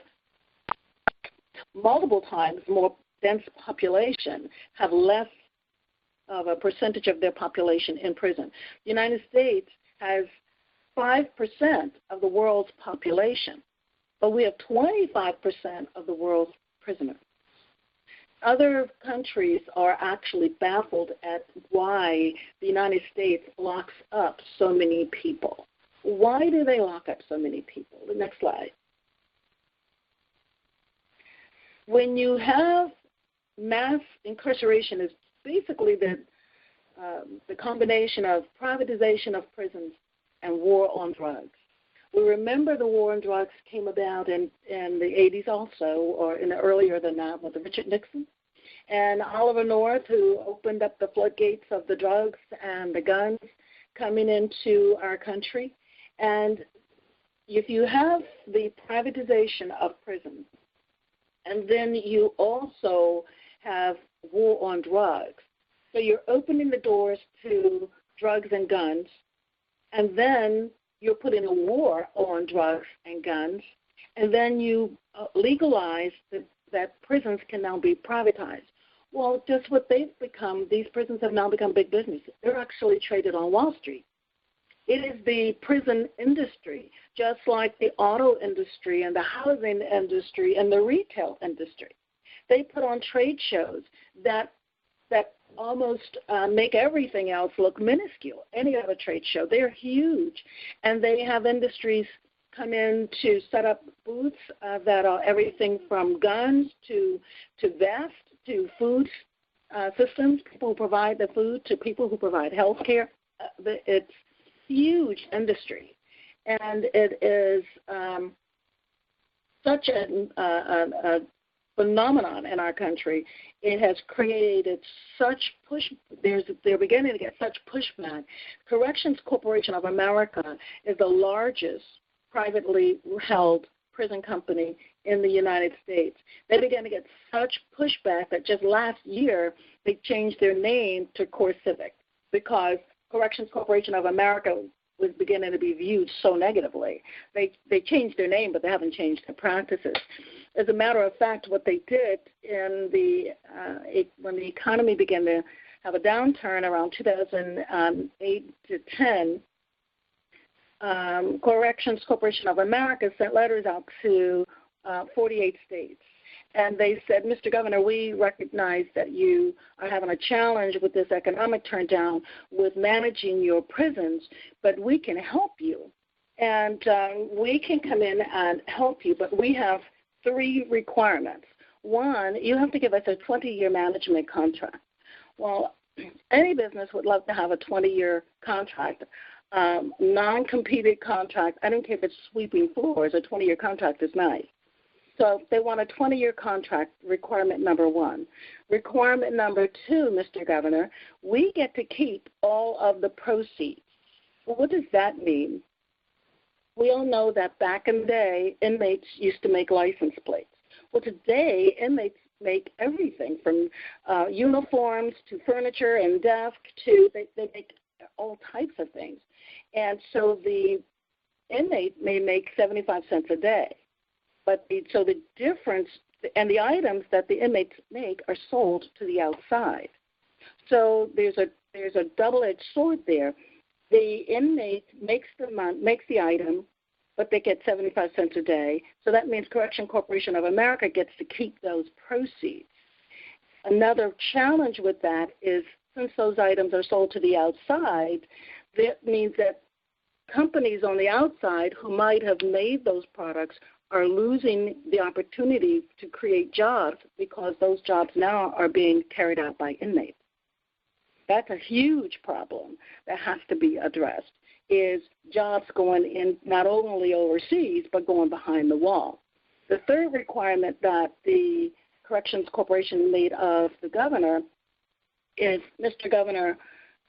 S3: multiple times more dense population have less of a percentage of their population in prison. The United States has 5% of the world's population, but we have 25% of the world's prisoners. Other countries are actually baffled at why the United States locks up so many people. Why do they lock up so many people? The next slide. When you have mass incarceration, is basically the combination of privatization of prisons and war on drugs. We remember the war on drugs came about in the 80s also, or earlier than that, with Richard Nixon and Oliver North, who opened up the floodgates of the drugs and the guns coming into our country. And if you have the privatization of prisons, and then you also have war on drugs, so you're opening the doors to drugs and guns, and then you're putting a war on drugs and guns, and then you legalize that prisons can now be privatized. Well, just what they've become, these prisons have now become big businesses. They're actually traded on Wall Street. It is the prison industry, just like the auto industry and the housing industry and the retail industry. They put on trade shows that almost make everything else look minuscule, any other trade show. They're huge, and they have industries come in to set up booths that are everything from guns to vests to food systems, people who provide the food, to people who provide health care. It's huge industry, and it is such a phenomenon in our country. It has created such they're beginning to get such pushback. Corrections Corporation of America is the largest privately held prison company in the United States. They began to get such pushback that just last year they changed their name to CoreCivic, because Corrections Corporation of America was beginning to be viewed so negatively. They changed their name, but they haven't changed their practices. As a matter of fact, what they did in when the economy began to have a downturn around 2008 to 10, Corrections Corporation of America sent letters out to 48 states. And they said, Mr. Governor, we recognize that you are having a challenge with this economic turndown with managing your prisons, but we can help you. And we can come in and help you, but we have 3 requirements. One, you have to give us a 20-year management contract. Well, any business would love to have a 20-year contract, non-competed contract. I don't care if it's sweeping floors. A 20-year contract is nice. So they want a 20-year contract, requirement number 1. Requirement number 2, Mr. Governor, we get to keep all of the proceeds. Well, what does that mean? We all know that back in the day, inmates used to make license plates. Well, today, inmates make everything from uniforms to furniture and desk to they make all types of things. And so the inmate may make 75 cents a day. But so the difference, and the items that the inmates make are sold to the outside. So there's there's a double-edged sword there. The inmate makes the item, but they get 75 cents a day. So that means Correction Corporation of America gets to keep those proceeds. Another challenge with that is since those items are sold to the outside, that means that companies on the outside who might have made those products are losing the opportunity to create jobs because those jobs now are being carried out by inmates. That's a huge problem that has to be addressed, is jobs going in not only overseas but going behind the wall. The third requirement that the Corrections Corporation made of the governor is, Mr. Governor,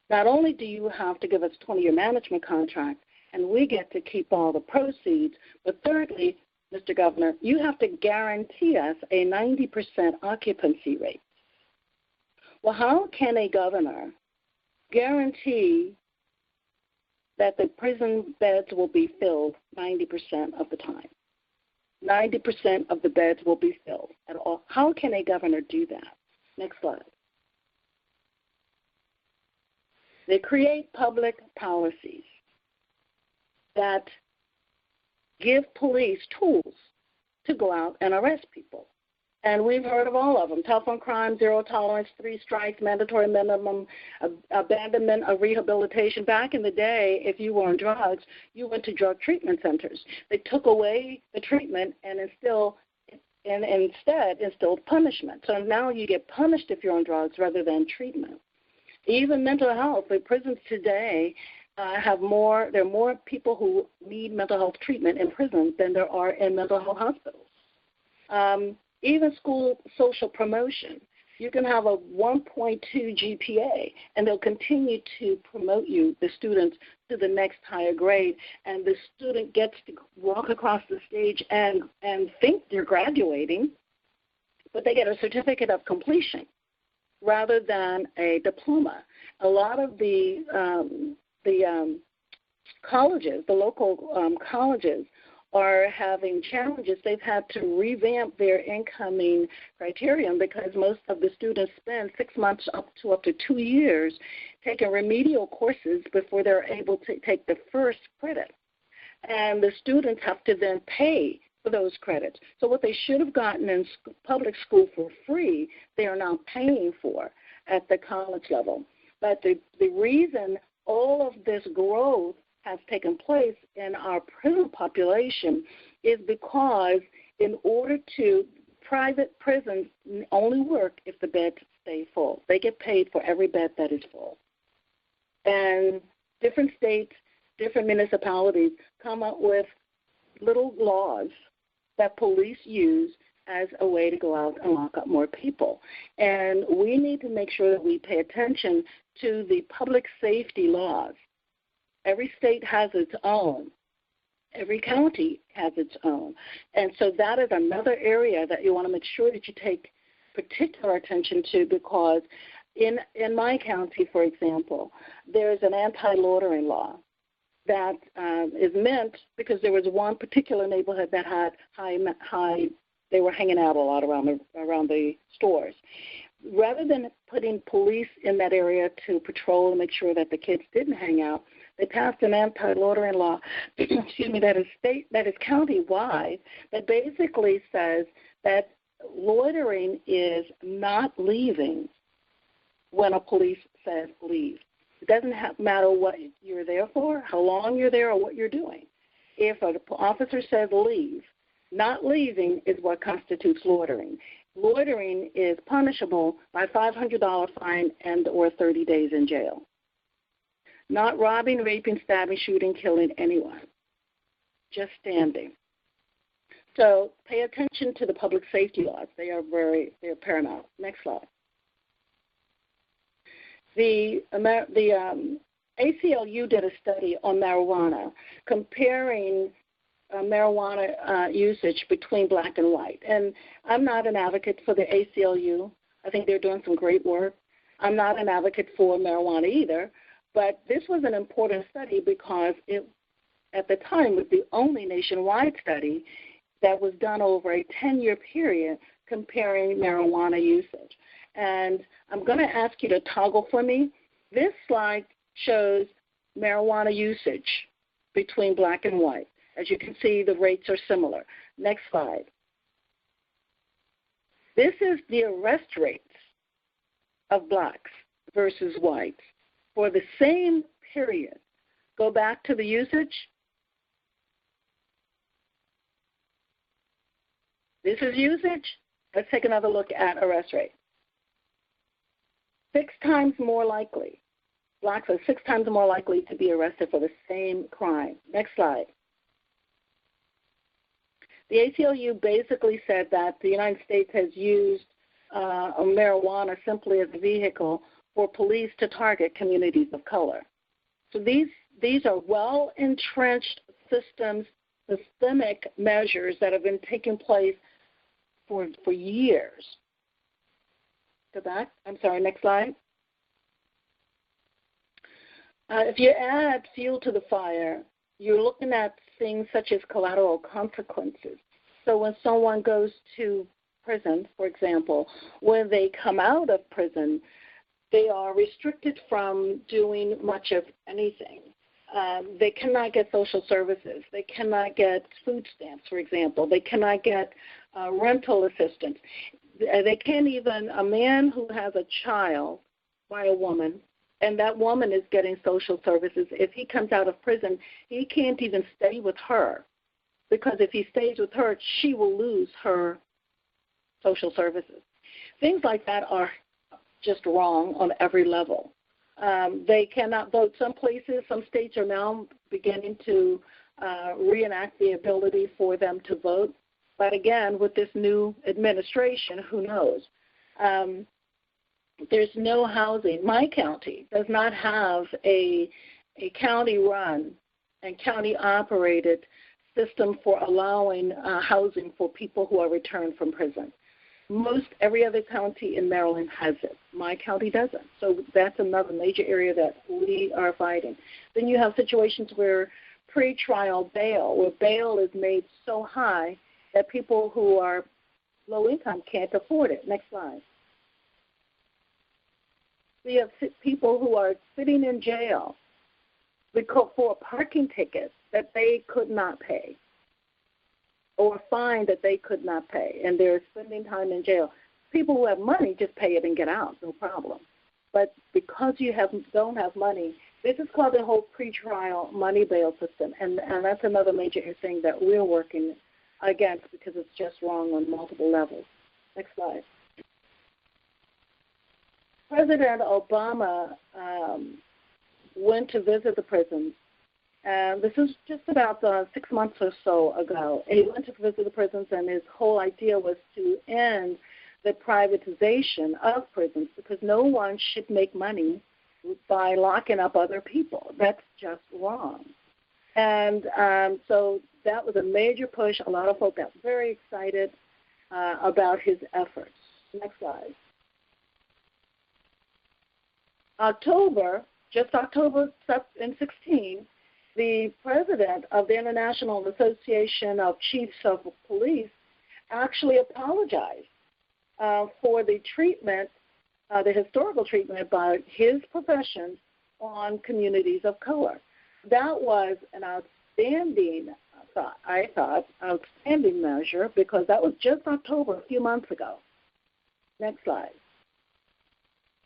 S3: not only do you have to give us a 20-year management contract and we get to keep all the proceeds, but thirdly, Mr. Governor, you have to guarantee us a 90% occupancy rate. Well, how can a governor guarantee that the prison beds will be filled 90% of the time? 90% of the beds will be filled at all. How can a governor do that? Next slide. They create public policies that give police tools to go out and arrest people. And we've heard of all of them: telephone crime, zero tolerance, 3 strikes, mandatory minimum, abandonment of rehabilitation. Back in the day, if you were on drugs, you went to drug treatment centers. They took away the treatment and instead instilled punishment. So now you get punished if you're on drugs rather than treatment. Even mental health, the prisons today there are more people who need mental health treatment in prisons than there are in mental health hospitals. Even school social promotion. You can have a 1.2 GPA, and they'll continue to promote you, the students, to the next higher grade, and the student gets to walk across the stage and think they're graduating, but they get a certificate of completion rather than a diploma. A lot of the colleges, the local colleges, are having challenges. They've had to revamp their incoming criterion because most of the students spend 6 months up to 2 years taking remedial courses before they're able to take the first credit. And the students have to then pay for those credits. So what they should have gotten in public school for free, they are now paying for at the college level. But the reason all of this growth has taken place in our prison population is because in order to, private prisons only work if the beds stay full. They get paid for every bed that is full. And different states, different municipalities come up with little laws that police use as a way to go out and lock up more people. And we need to make sure that we pay attention to the public safety laws. Every state has its own. Every county has its own. And so that is another area that you want to make sure that you take particular attention to, because in my county, for example, there's an anti-loitering law that is meant because there was one particular neighborhood that had high they were hanging out a lot around the stores. Rather than putting police in that area to patrol and make sure that the kids didn't hang out, they passed an anti-loitering law, that is county-wide, that basically says that loitering is not leaving when a police says leave. It doesn't matter what you're there for, how long you're there, or what you're doing. If an officer says leave, not leaving is what constitutes loitering. Loitering is punishable by $500 fine and or 30 days in jail. Not robbing, raping, stabbing, shooting, killing anyone. Just standing. So pay attention to the public safety laws. They are paramount. Next slide. The ACLU did a study on marijuana, comparing marijuana usage between black and white. And I'm not an advocate for the ACLU. I think they're doing some great work. I'm not an advocate for marijuana either. But this was an important study because it, at the time, was the only nationwide study that was done over a 10-year period comparing marijuana usage. And I'm going to ask you to toggle for me This slide shows marijuana usage between black and white. As you can see, the rates are similar. Next slide. This is the arrest rates of blacks versus whites for the same period. Go back to the usage. This is usage. Let's take another look at arrest rate. 6 times more likely. Blacks are 6 times more likely to be arrested for the same crime. Next slide. The ACLU basically said that the United States has used marijuana simply as a vehicle for police to target communities of color. So these are well-entrenched systems, systemic measures that have been taking place for years. Go back. I'm sorry, next slide. If you add fuel to the fire, you're looking at things such as collateral consequences. So when someone goes to prison, for example, when they come out of prison, they are restricted from doing much of anything. They cannot get social services. They cannot get food stamps, for example. They cannot get rental assistance. They can't even, a man who has a child by a woman, and that woman is getting social services, if he comes out of prison, he can't even stay with her, because if he stays with her, she will lose her social services. Things like that are just wrong on every level. They cannot vote. Some places, some states are now beginning to reenact the ability for them to vote. But again, with this new administration, who knows? There's no housing. My county does not have a county-run and county-operated system for allowing housing for people who are returned from prison. Every other county in Maryland has it. My county doesn't. So that's another major area that we are fighting. Then you have situations where pretrial bail, where bail is made so high that people who are low income can't afford it. Next slide. We have people who are sitting in jail for a parking ticket that they could not pay, or a fine that they could not pay, and they're spending time in jail. People who have money just pay it and get out, no problem. But because you don't have money, this is called the whole pretrial money bail system, and that's another major thing that we're working against because it's just wrong on multiple levels. Next slide. President Obama went to visit the prisons. This is just about 6 months or so ago. And he went to visit the prisons, and his whole idea was to end the privatization of prisons because no one should make money by locking up other people. That's just wrong. And so that was a major push. A lot of folks got very excited about his efforts. Next slide. October 16, the president of the International Association of Chiefs of Police actually apologized for the treatment, the historical treatment by his profession on communities of color. That was an outstanding, outstanding measure because that was just October, a few months ago. Next slide.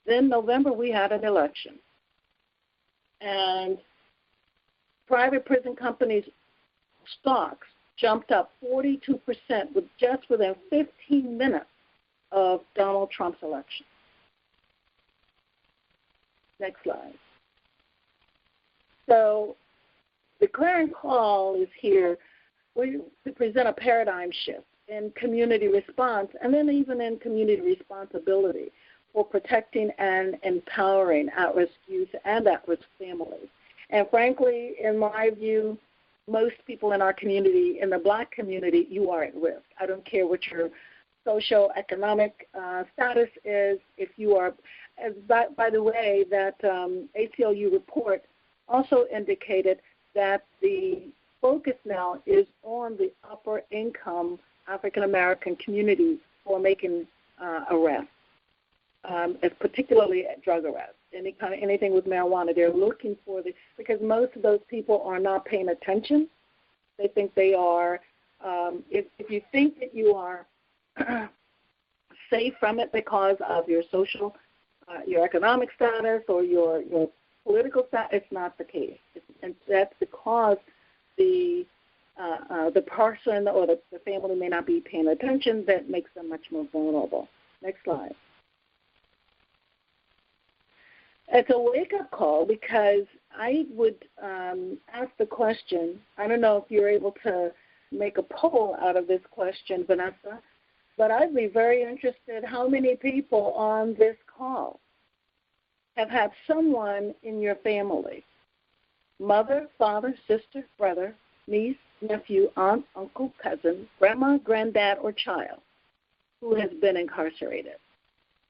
S3: Then November, we had an election. And private prison companies' stocks jumped up 42% within 15 minutes of Donald Trump's election. Next slide. So the Clarion Call is here to present a paradigm shift in community response and then even in community responsibility for protecting and empowering at-risk youth and at-risk families. And frankly, in my view, most people in our community, in the Black community, you are at risk. I don't care what your socioeconomic status is. If you are, by the way, that ACLU report also indicated that the focus now is on the upper income African American community for making arrests. Particularly at drug arrests. anything with marijuana. They're looking for because most of those people are not paying attention. They think they are. If you think that you are safe from it because of your social, your economic status, or your political status, it's not the case. And that's because the person or the family may not be paying attention. That makes them much more vulnerable. Next slide. It's a wake-up call because I would ask the question, I don't know if you're able to make a poll out of this question, Vanessa, but I'd be very interested how many people on this call have had someone in your family, mother, father, sister, brother, niece, nephew, aunt, uncle, cousin, grandma, granddad, or child who has been incarcerated.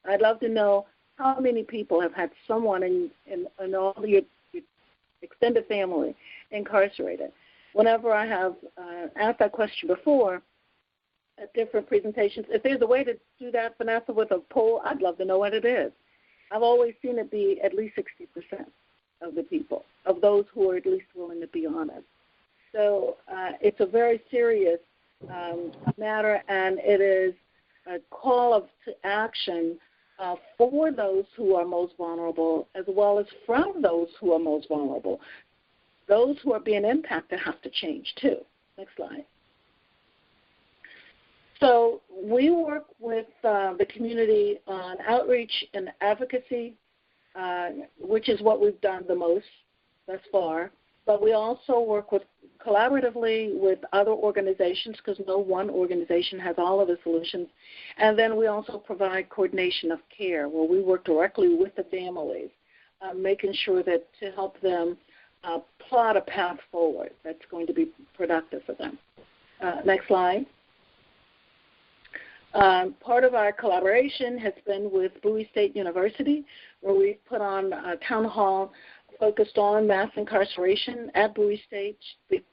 S3: I'd love to know how many people have had someone in all your extended family incarcerated. Whenever I have asked that question before at different presentations, if there's a way to do that, Vanessa, with a poll, I'd love to know what it is. I've always seen it be at least 60% of the people, of those who are at least willing to be honest. So it's a very serious matter, and it is a call to action for those who are most vulnerable, as well as from those who are most vulnerable. Those who are being impacted have to change too. Next slide. So we work with the community on outreach and advocacy, which is what we've done the most thus far. But we also work collaboratively with other organizations, because no one organization has all of the solutions. And then we also provide coordination of care, where we work directly with the families, making sure that to help them plot a path forward that's going to be productive for them. Next slide. Part of our collaboration has been with Bowie State University, where we put on a town hall focused on mass incarceration at Bowie State. It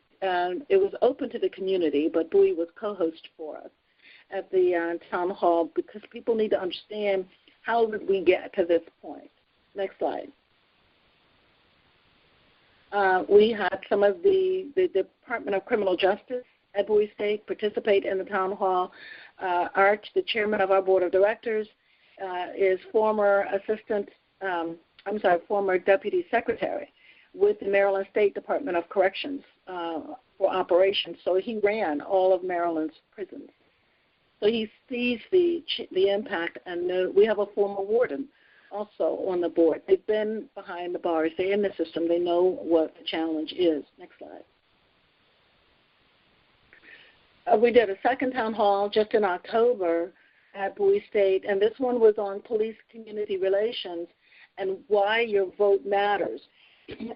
S3: was open to the community, but Bowie was co-host for us at the town hall, because people need to understand how did we get to this point. Next slide. We had some of the Department of Criminal Justice at Bowie State participate in the town hall. The chairman of our board of directors is former deputy secretary with the Maryland State Department of Corrections for operations. So he ran all of Maryland's prisons. So he sees the impact, and we have a former warden also on the board. They've been behind the bars. They're in the system. They know what the challenge is. Next slide. We did a second town hall just in October at Bowie State, and this one was on police-community relations and why your vote matters.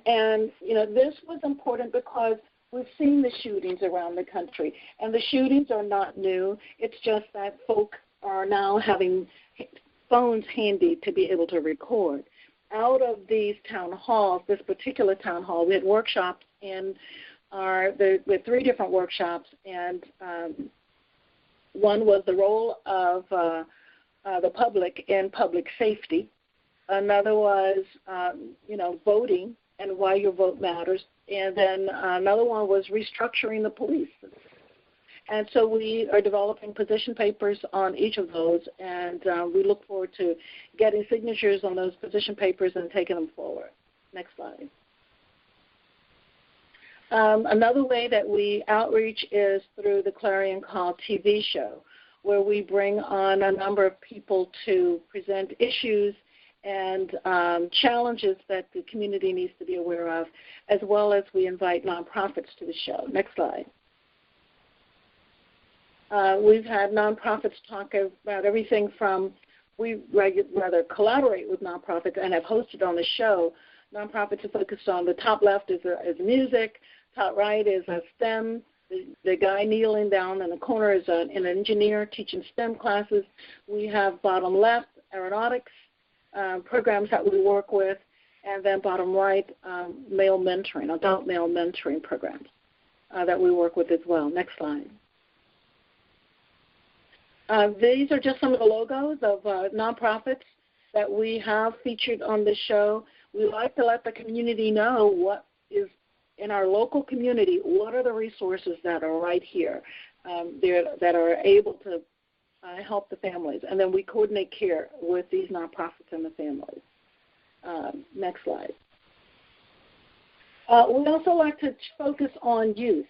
S3: And, this was important because we've seen the shootings around the country, and the shootings are not new. It's just that folk are now having phones handy to be able to record. Out of these town halls, this particular town hall, we had workshops with 3 different workshops, and one was the role of the public in public safety. Another was, voting and why your vote matters. And then another one was restructuring the police. And so we are developing position papers on each of those, and we look forward to getting signatures on those position papers and taking them forward. Next slide. Another way that we outreach is through the Clarion Call TV show, where we bring on a number of people to present issues and challenges that the community needs to be aware of, as well as we invite nonprofits to the show. Next slide. We've had nonprofits talk about everything from, we rather collaborate with nonprofits and have hosted on the show. Nonprofits are focused on, the top left is music, top right is STEM. The guy kneeling down in the corner is an engineer teaching STEM classes. We have bottom left, aeronautics programs that we work with, and then bottom right, male mentoring, adult male mentoring programs that we work with as well. Next slide. These are just some of the logos of nonprofits that we have featured on the show. We like to let the community know what is in our local community, what are the resources that are right here that are able to help the families. And then we coordinate care with these nonprofits and the families. Next slide. We also like to focus on youth.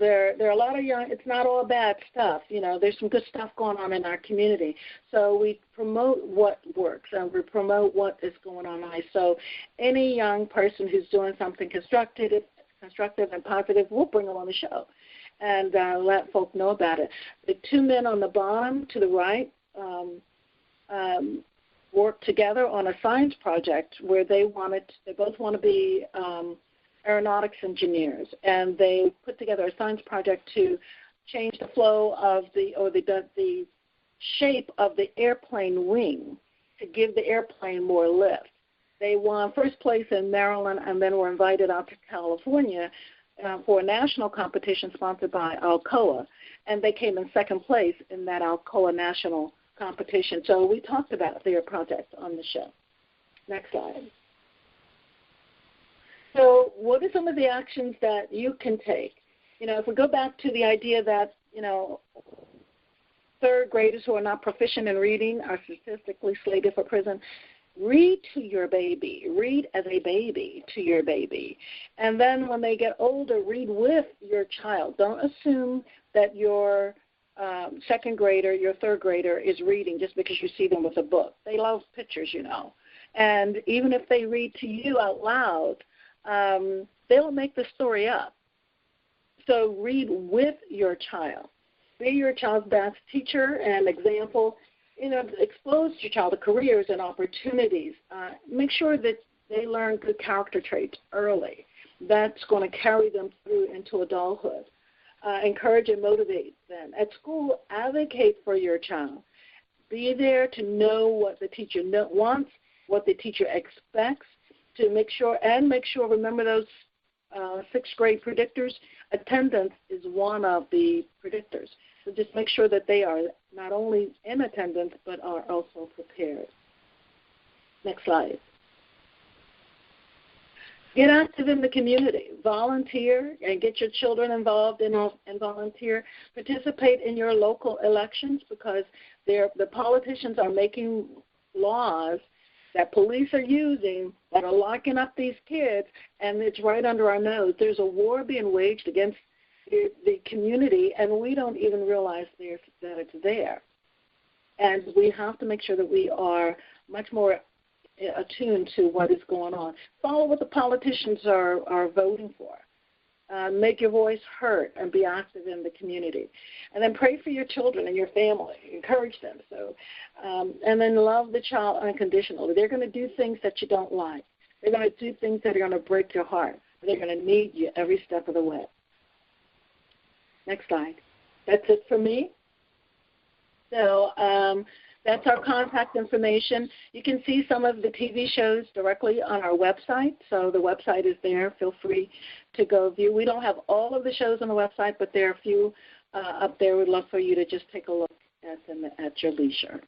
S3: There are a lot of young, it's not all bad stuff. There's some good stuff going on in our community. So we promote what works and we promote what is going on nice. So any young person who's doing something constructive and positive, we'll bring them on the show and let folk know about it. The two men on the bottom to the right worked together on a science project where they both want to be aeronautics engineers, and they put together a science project to change the flow of the shape of the airplane wing to give the airplane more lift. They won first place in Maryland and then were invited out to California for a national competition sponsored by Alcoa, and they came in second place in that Alcoa national competition. So we talked about their project on the show. Next slide. So what are some of the actions that you can take? If we go back to the idea that, third graders who are not proficient in reading are statistically slated for prison, read to your baby. Read as a baby to your baby. And then when they get older, read with your child. Don't assume that your second grader, your third grader is reading just because you see them with a book. They love pictures, And even if they read to you out loud, they'll make the story up. So read with your child. Be your child's best teacher and example. Expose your child to careers and opportunities. Make sure that they learn good character traits early. That's going to carry them through into adulthood. Encourage and motivate them. At school, advocate for your child. Be there to know what the teacher wants, what the teacher expects, to make sure, remember those sixth grade predictors? Attendance is one of the predictors. So just make sure that they are not only in attendance, but are also prepared. Next slide. Get active in the community. Volunteer and get your children involved and volunteer. Participate in your local elections because the politicians are making laws that police are using that are locking up these kids, and it's right under our nose. There's a war being waged against the community, and we don't even realize that it's there. And we have to make sure that we are much more attuned to what is going on. Follow what the politicians are voting for. Make your voice heard and be active in the community. And then pray for your children and your family. Encourage them. And then love the child unconditionally. They're going to do things that you don't like. They're going to do things that are going to break your heart. They're going to need you every step of the way. Next slide. That's it for me. So that's our contact information. You can see some of the TV shows directly on our website. So the website is there. Feel free to go view. We don't have all of the shows on the website, but there are a few up there. We'd love for you to just take a look at them at your leisure.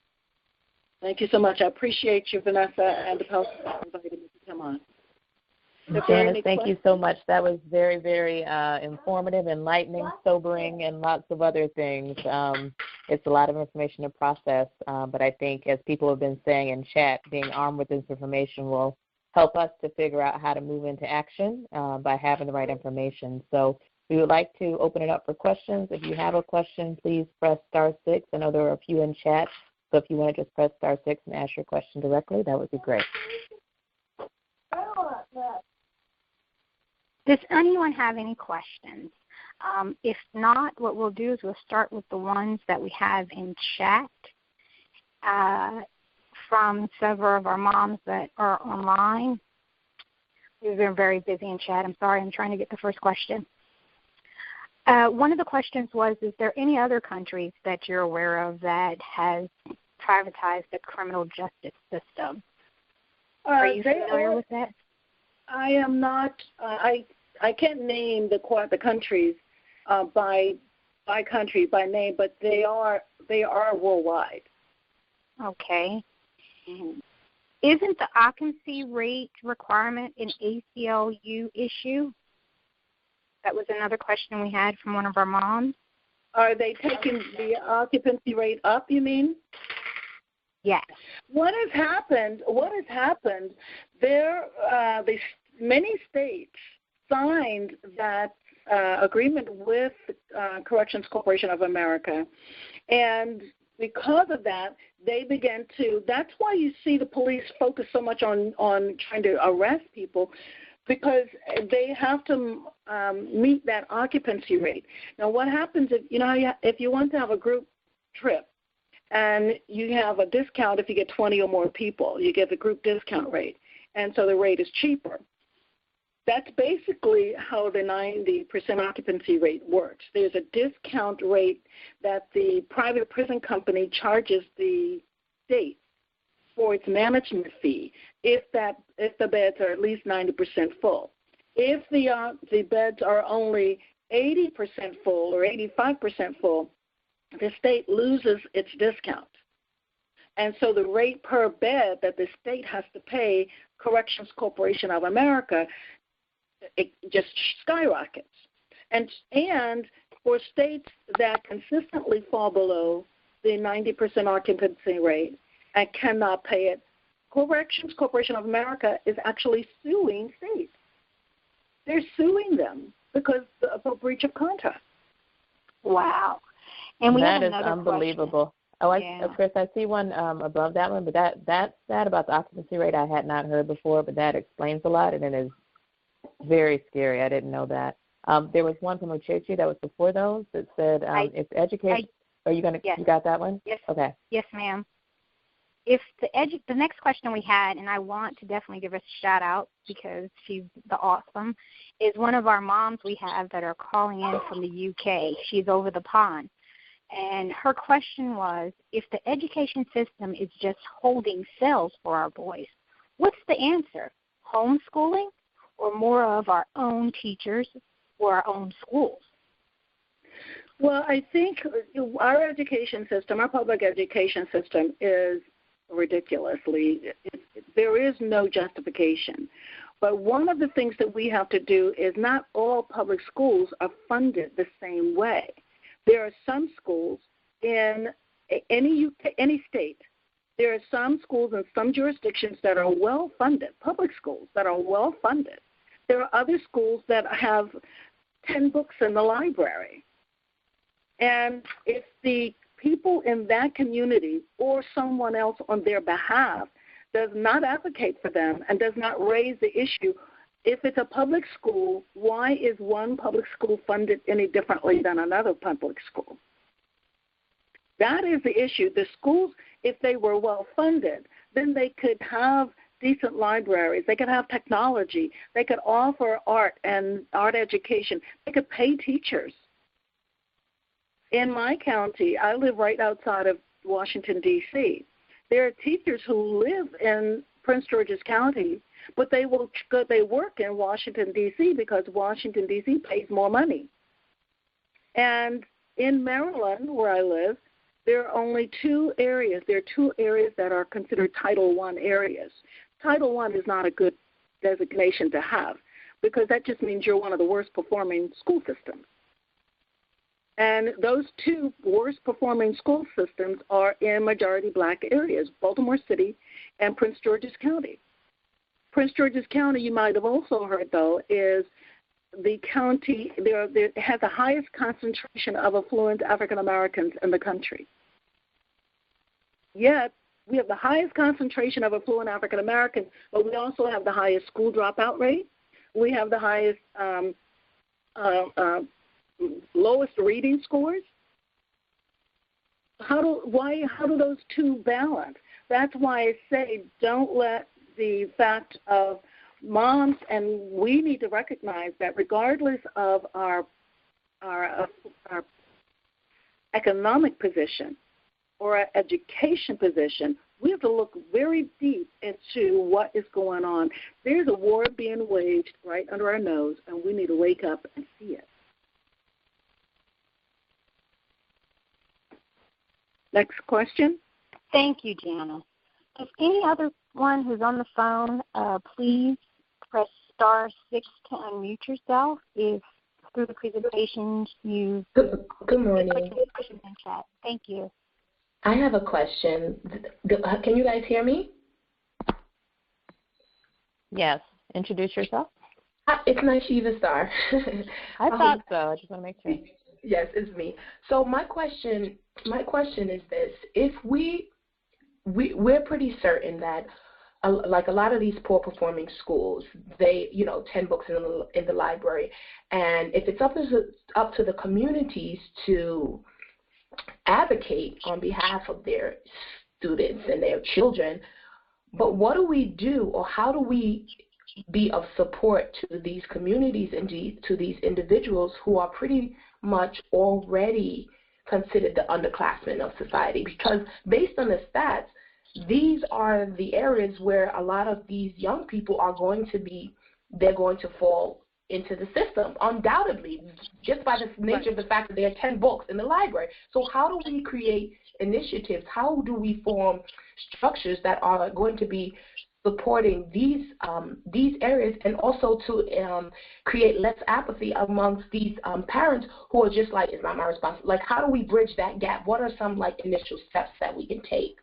S3: Thank you so much. I appreciate you, Vanessa, and the post for inviting me to come on.
S2: Janice, thank you so much. That was very, very informative, enlightening, sobering, and lots of other things. It's a lot of information to process, but I think, as people have been saying in chat, being armed with this information will help us to figure out how to move into action by having the right information. So we would like to open it up for questions. If you have a question, please press *6. I know there are a few in chat, so if you want to just press *6 and ask your question directly, that would be great.
S1: Does anyone have any questions? If not, what we'll do is we'll start with the ones that we have in chat from several of our moms that are online. We've been very busy in chat. I'm sorry. I'm trying to get the first question. One of the questions was, is there any other countries that you're aware of that has privatized the criminal justice system? Are you familiar with that?
S3: I am not. I can't name the countries by country, by name, but they are worldwide.
S1: Okay.
S3: Mm-hmm.
S1: Isn't the occupancy rate requirement an ACLU issue? That was another question we had from one of our moms.
S3: Are they taking the occupancy rate up, you mean?
S1: Yes.
S3: What has happened, many states signed that agreement with Corrections Corporation of America, and because of that, they began to, that's why you see the police focus so much on trying to arrest people, because they have to meet that occupancy rate. Now, what happens if you want to have a group trip and you have a discount if you get 20 or more people, you get the group discount rate, and so the rate is cheaper. That's basically how the 90% occupancy rate works. There's a discount rate that the private prison company charges the state for its management fee if the beds are at least 90% full. If the beds are only 80% full or 85% full, the state loses its discount. And so the rate per bed that the state has to pay Corrections Corporation of America, it just skyrockets. And for states that consistently fall below the 90% occupancy rate and cannot pay it, Corrections Corporation of America is actually suing states. They're suing them because of a breach of contract.
S1: Wow. And we have
S2: that is
S1: another
S2: unbelievable.
S1: question.
S2: Chris, I see one above that one, but that about the occupancy rate I had not heard before, but that explains a lot, and it is very scary. I didn't know that. There was one from Uchechi that was before those that said, if education, are you going to, you got that one?
S1: Yes.
S2: Okay.
S1: Yes, ma'am. If the next question we had, and I want to definitely give a shout out because she's the awesome, is one of our moms we have that are calling in from the UK. She's over the pond. And her question was, if the education system is just holding cells for our boys, what's the answer? Homeschooling or more of our own teachers or our own schools?
S3: Well, I think our education system, our public education system is ridiculously, there is no justification. But one of the things that we have to do is not all public schools are funded the same way. There are some schools in any state, there are some schools in some jurisdictions that are well-funded, public schools that are well-funded. There are other schools that have 10 books in the library. And if the people in that community or someone else on their behalf does not advocate for them and does not raise the issue, if it's a public school, why is one public school funded any differently than another public school? That is the issue. The schools, if they were well funded, then they could have decent libraries. They could have technology. They could offer art and art education. They could pay teachers. In my county, I live right outside of Washington, D.C. There are teachers who live in Prince George's County, but they work in Washington, D.C. because Washington, D.C. pays more money. And in Maryland, where I live, there are only two areas. There are two areas that are considered Title I areas. Title I is not a good designation to have because that just means you're one of the worst performing school systems. And those two worst performing school systems are in majority black areas, Baltimore City and Prince George's County. Prince George's County, you might have also heard, though, is the county that has the highest concentration of affluent African Americans in the country. Yet, we have the highest concentration of affluent African Americans, but we also have the highest school dropout rate. We have the highest lowest reading scores. How do those two balance? That's why I say don't let the fact of moms, and we need to recognize that regardless of our economic position or our education position, we have to look very deep into what is going on. There's a war being waged right under our nose, and we need to wake up and see it. Next question.
S1: Thank you, Jana. Does any other one who's on the phone, please press *6 to unmute yourself. If through the presentation you
S4: Good morning.
S1: questions in chat. Thank you.
S4: I have a question. Can you guys hear me?
S2: Yes. Introduce yourself.
S4: Hi, it's Nishiva Star.
S2: I thought so. I just want to make sure.
S4: Yes, it's me. So my question is this: if we're pretty certain that, like a lot of these poor performing schools, they 10 books in the library, and if it's up to the communities to advocate on behalf of their students and their children, but what do we do, or how do we be of support to these communities and to these individuals who are pretty much already considered the underclassmen of society? Because based on the stats, these are the areas where a lot of these young people are going to fall into the system, undoubtedly, just by the nature of the fact that there are 10 books in the library. So how do we create initiatives? How do we form structures that are going to be supporting these areas, and also to create less apathy amongst these parents who are just like, it's not my responsibility? Like, how do we bridge that gap? What are some initial steps that we can take?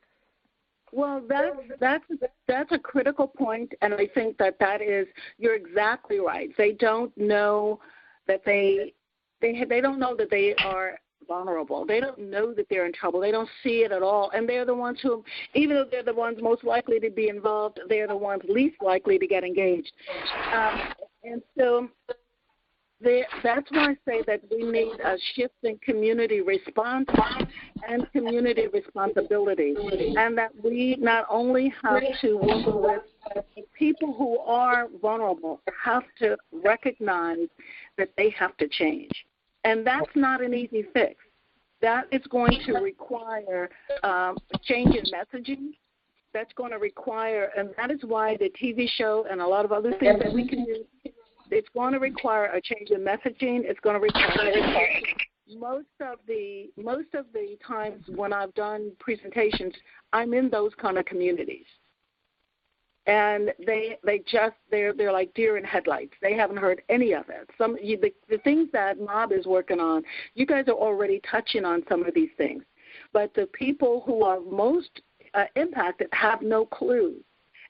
S3: Well, that's a critical point, and I think that is, you're exactly right. They don't know that they don't know that they are vulnerable. They don't know that they're in trouble. They don't see it at all, and they're the ones who, even though they're the ones most likely to be involved, they're the ones least likely to get engaged. And so that's why I say that we need a shift in community response and community responsibility, and that we not only have to work with people who are vulnerable, have to recognize that they have to change. And that's not an easy fix. That is going to require change in messaging. That's going to require, and that is why the TV show and a lot of other things that we can do, it's going to require a change in messaging. It's going to require most of the times when I've done presentations, I'm in those kind of communities. And they're like deer in headlights. They haven't heard any of it. The things that Mob is working on, you guys are already touching on some of these things, but the people who are most impacted have no clue,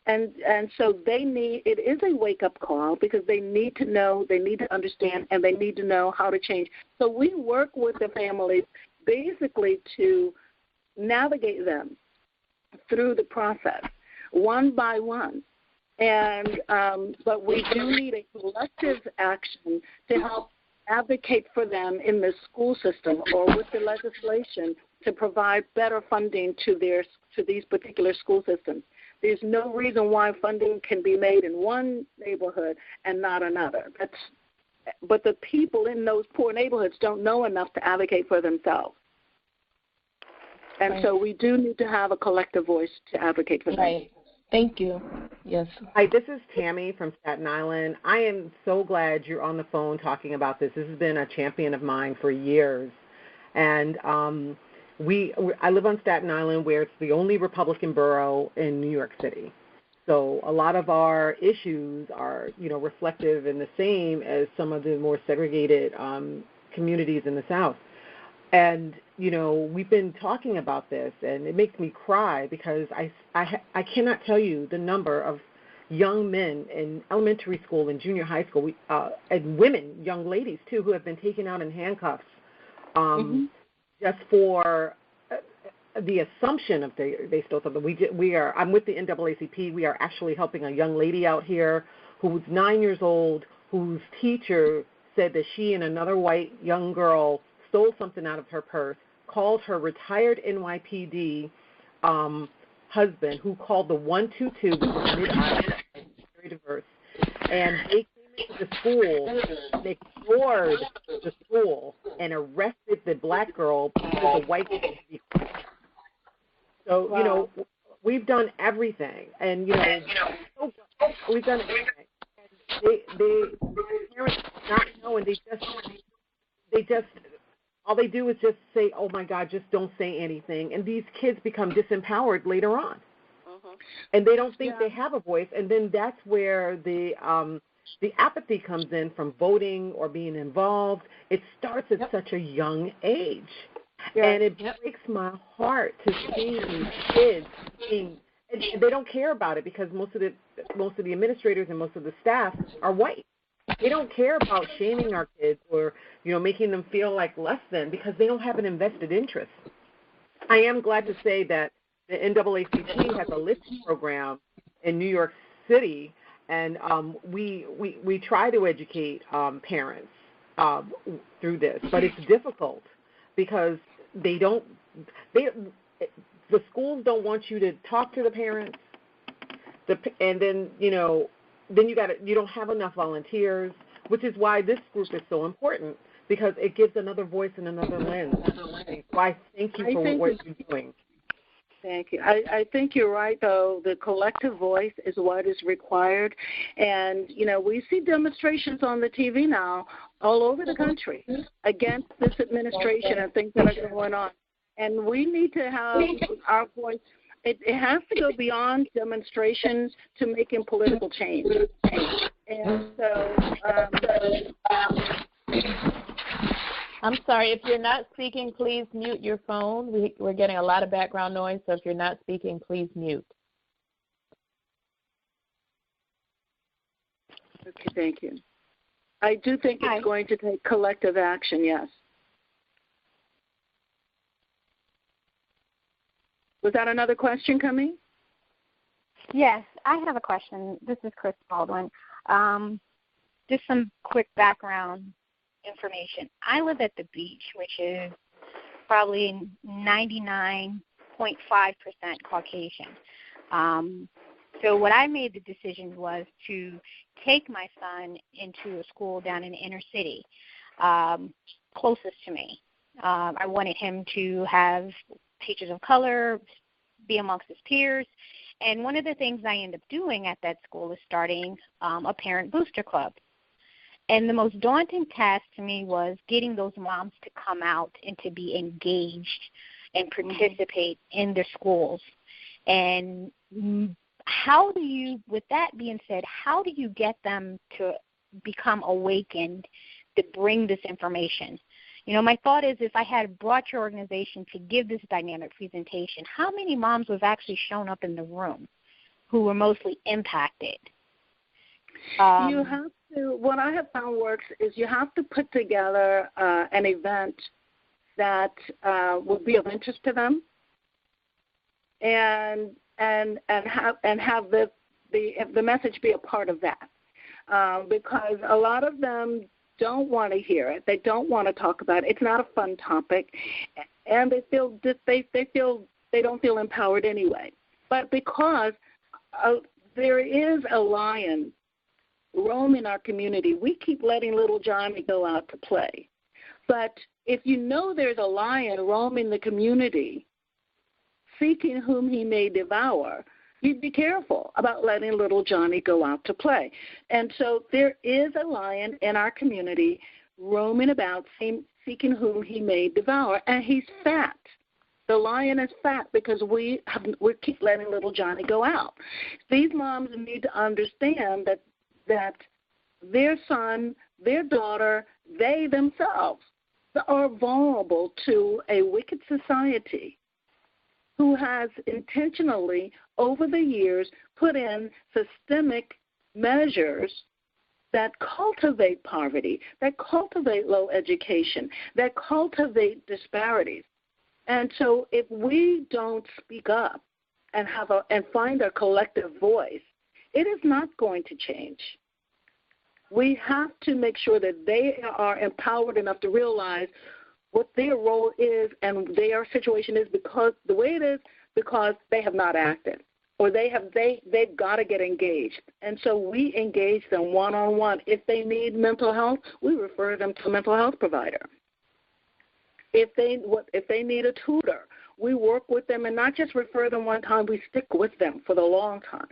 S3: and so it is a wake up call, because they need to know, they need to understand, and they need to know how to change. So we work with the families basically to navigate them through the process, one by one. And but we do need a collective action to help advocate for them in the school system or with the legislation to provide better funding to these particular school systems. There's no reason why funding can be made in one neighborhood and not another. But the people in those poor neighborhoods don't know enough to advocate for themselves. And so we do need to have a collective voice to advocate for them.
S4: Right. Thank you. Yes.
S5: Hi, this is Tammy from Staten Island. I am so glad you're on the phone talking about this. This has been a champion of mine for years. And I live on Staten Island, where it's the only Republican borough in New York City. So a lot of our issues are, reflective and the same as some of the more segregated communities in the South. And, we've been talking about this, and it makes me cry, because I cannot tell you the number of young men in elementary school and junior high school, and women, young ladies too, who have been taken out in handcuffs just for the assumption of they stole something. I'm with the NAACP. We are actually helping a young lady out here who's 9 years old, whose teacher said that she and another white young girl stole something out of her purse, called her retired NYPD husband, who called the 122, which is mid-Iowa, very diverse, and they came into the school, they explored the school, and arrested the black girl because the white girl. So,
S3: wow.
S5: We've done everything, and, we've done everything. And the parents not know, and they just, all they do is just say, oh, my God, just don't say anything. And these kids become disempowered later on.
S8: Mm-hmm.
S5: and they don't think they have a voice. And then that's where the apathy comes in from voting or being involved. It starts at such a young age. And it breaks my heart to see these kids being, and they don't care about it because most of the administrators and most of the staff are white. They don't care about shaming our kids or, making them feel like less than because they don't have an invested interest. I am glad to say that the NAACP has a LIFT program in New York City, and we try to educate parents through this, but it's difficult because the schools don't want you to talk to the parents, and then you don't have enough volunteers, which is why this group is so important because it gives another voice and another lens. So I thank you for what you're doing.
S3: Thank you. I think you're right, though. The collective voice is what is required. And, we see demonstrations on the TV now all over the country against this administration and things that are going on. And we need to have our voice. It has to go beyond demonstrations to making political change. And so
S2: I'm sorry, if you're not speaking, please mute your phone. We're getting a lot of background noise, so if you're not speaking, please mute.
S3: Okay, thank you. I do think it's going to take collective action, yes. Was that another question coming?
S1: Yes, I have a question. This is Chris Baldwin. Just some quick background information. I live at the beach, which is probably 99.5% Caucasian. So what I made the decision was to take my son into a school down in the inner city, closest to me. I wanted him to have teachers of color, be amongst his peers. And one of the things I end up doing at that school is starting a parent booster club. And the most daunting task to me was getting those moms to come out and to be engaged and participate in their schools. And how do you, with that being said, how do you get them to become awakened to bring this information? My thought is if I had brought your organization to give this dynamic presentation, how many moms would have actually shown up in the room who were mostly impacted?
S3: You have to, what I have found works is you have to put together an event that will be of interest to them and have the message be a part of that. Because a lot of them don't want to hear it. They don't want to talk about it. It's not a fun topic, and they don't feel empowered anyway. But because there is a lion roaming our community, we keep letting little Johnny go out to play. But if you know there's a lion roaming the community, seeking whom he may devour, you'd be careful about letting little Johnny go out to play. And so there is a lion in our community roaming about, seeking whom he may devour, and he's fat. The lion is fat because we keep letting little Johnny go out. These moms need to understand that their son, their daughter, they themselves are vulnerable to a wicked society who has intentionally, over the years, put in systemic measures that cultivate poverty, that cultivate low education, that cultivate disparities. And so if we don't speak up and find a collective voice, it is not going to change. We have to make sure that they are empowered enough to realize what their role is and their situation is because the way it is because they have not acted or they've got to get engaged. And so we engage them one-on-one. If they need mental health, we refer them to a mental health provider. If they need a tutor, we work with them and not just refer them one time, we stick with them for the long term.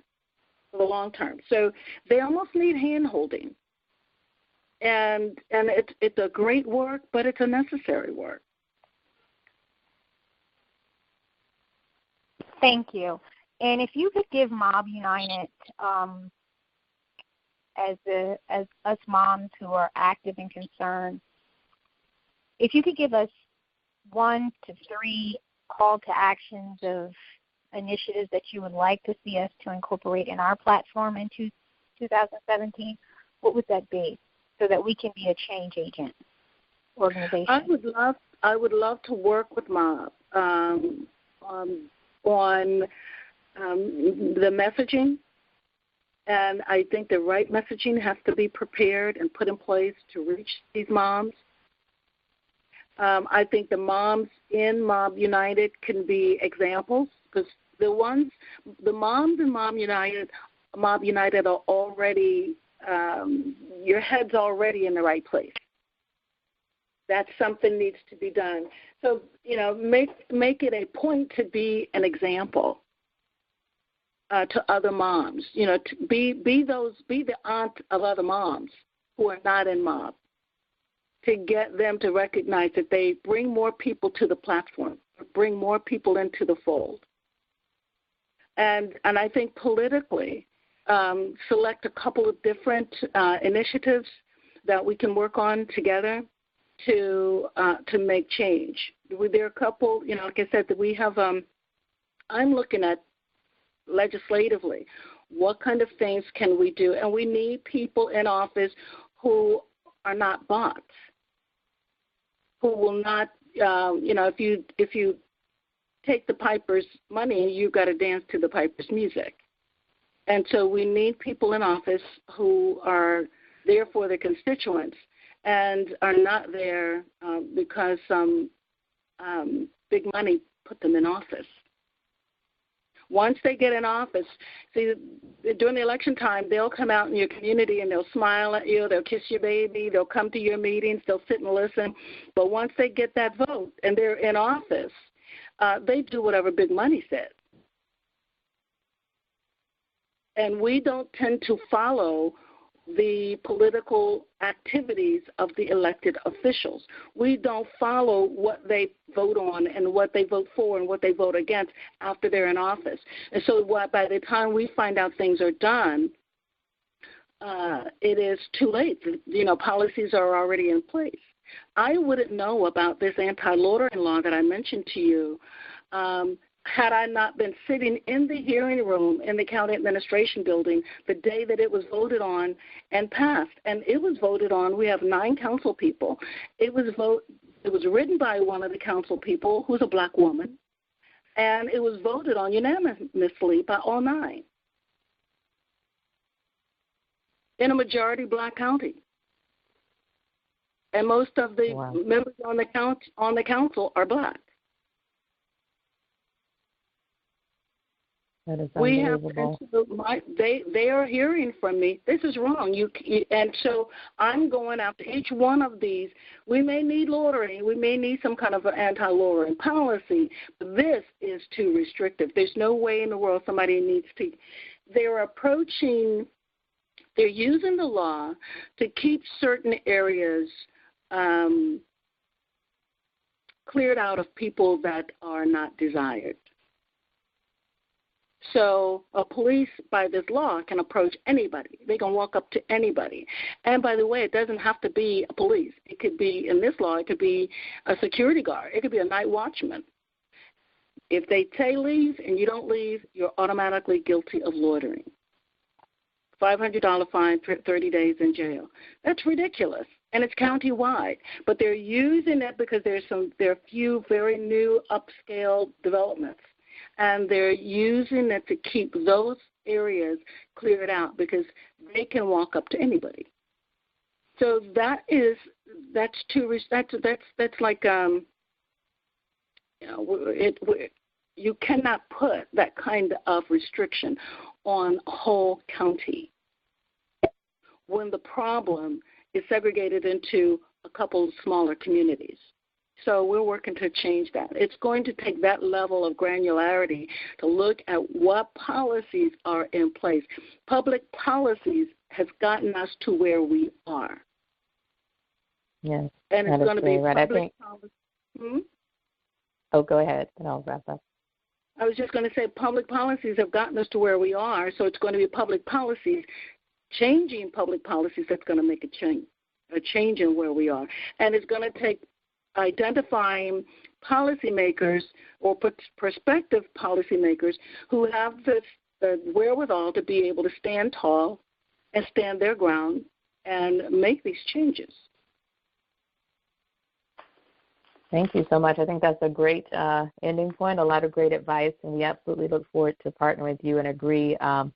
S3: So they almost need hand-holding. And it's a great work, but it's a necessary work.
S1: Thank you. And if you could give Mob United, as us moms who are active and concerned, if you could give us 1 to 3 call to actions of initiatives that you would like to see us to incorporate in our platform in 2017, what would that be, so that we can be a change agent organization?
S3: I would love to work with Mob on the messaging, and I think the right messaging has to be prepared and put in place to reach these moms. I think the moms in Mob United can be examples, because the moms in Mob United are already, your head's already in the right place. That something needs to be done. So, make it a point to be an example to other moms. To be the aunt of other moms who are not in Mob, to get them to recognize that they bring more people to the platform, bring more people into the fold. And I think politically, select a couple of different initiatives that we can work on together to make change. There are a couple, like I said, that we have. I'm looking at legislatively, what kind of things can we do? And we need people in office who are not bots, who will not, if you take the piper's money, you've got to dance to the piper's music. And so we need people in office who are there for their constituents and are not there because some big money put them in office. Once they get in office, see, during the election time, they'll come out in your community and they'll smile at you, they'll kiss your baby, they'll come to your meetings, they'll sit and listen. But once they get that vote and they're in office, they do whatever big money says. And we don't tend to follow the political activities of the elected officials. We don't follow what they vote on and what they vote for and what they vote against after they're in office. And so by the time we find out things are done, it is too late. Policies are already in place. I wouldn't know about this anti-loitering law that I mentioned to you had I not been sitting in the hearing room in the county administration building the day that it was voted on and passed. And it was voted on. We have 9 council people. It was written by one of the council people who's a black woman, and it was voted on unanimously by all 9 in a majority black county. And most of the members on the council are black.
S2: That is
S3: unbelievable. They are hearing from me, this is wrong. And so I'm going after each one of these. We may need loitering. We may need some kind of an anti-loitering policy. But this is too restrictive. There's no way in the world somebody needs to. They're using the law to keep certain areas cleared out of people that are not desired. So a police, by this law, can approach anybody. They can walk up to anybody. And by the way, it doesn't have to be a police. It could be, in this law, it could be a security guard. It could be a night watchman. If they say leave and you don't leave, you're automatically guilty of loitering. $500 fine, 30 days in jail. That's ridiculous. And it's countywide. But they're using it because there are a few very new upscale developments. And they're using it to keep those areas cleared out because they can walk up to anybody. So that's like you cannot put that kind of restriction on a whole county when the problem is segregated into a couple of smaller communities. So we're working to change that. It's going to take that level of granularity to look at what policies are in place. Public policies has gotten us to where we are.
S2: Yes,
S3: and it's going to be
S2: right.
S3: public policy.
S2: Oh, go ahead, and I'll wrap up.
S3: I was just going to say public policies have gotten us to where we are, so it's going to be public policies, changing public policies that's going to make a change in where we are. And it's going to take identifying policymakers or prospective policymakers who have the wherewithal to be able to stand tall and stand their ground and make these changes.
S2: Thank you so much. I think that's a great ending point, a lot of great advice, and we absolutely look forward to partnering with you and agree on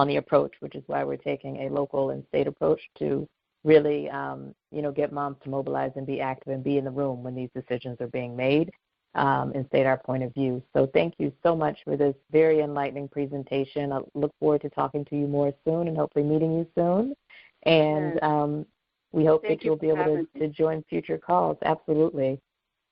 S2: the approach, which is why we're taking a local and state approach to really, get moms to mobilize and be active and be in the room when these decisions are being made and state our point of view. So thank you so much for this very enlightening presentation. I look forward to talking to you more soon and hopefully meeting you soon. And we hope that you'll be able to join future calls. Absolutely.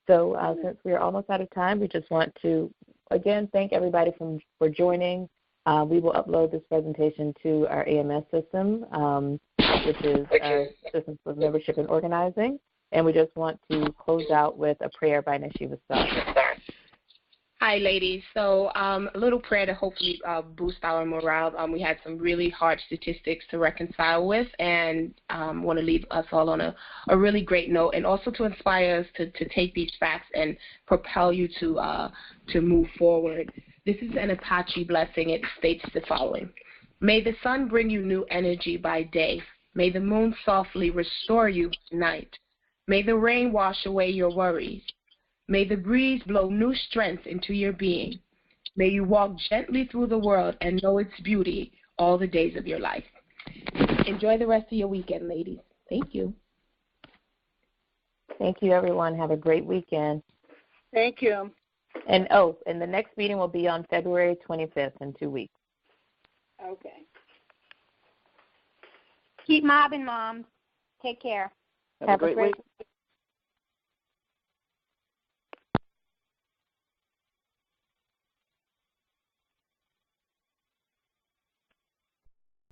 S2: So since we are almost out of time, we just want to, again, thank everybody for joining. We will upload this presentation to our AMS system, which is our System for Membership and Organizing. And we just want to close out with a prayer by Neshiva Star.
S4: Hi, ladies. So a little prayer to hopefully boost our morale. We had some really hard statistics to reconcile with, and want to leave us all on a really great note, and also to inspire us to take these facts and propel you to move forward. This is an Apache blessing. It states the following. May the sun bring you new energy by day. May the moon softly restore you at night. May the rain wash away your worries. May the breeze blow new strength into your being. May you walk gently through the world and know its beauty all the days of your life. Enjoy the rest of your weekend, ladies. Thank you.
S2: Thank you, everyone. Have a great weekend.
S3: Thank you.
S2: And the next meeting will be on February 25th in 2 weeks.
S3: Okay.
S1: Keep mobbing, Moms. Take care.
S8: Have a great week.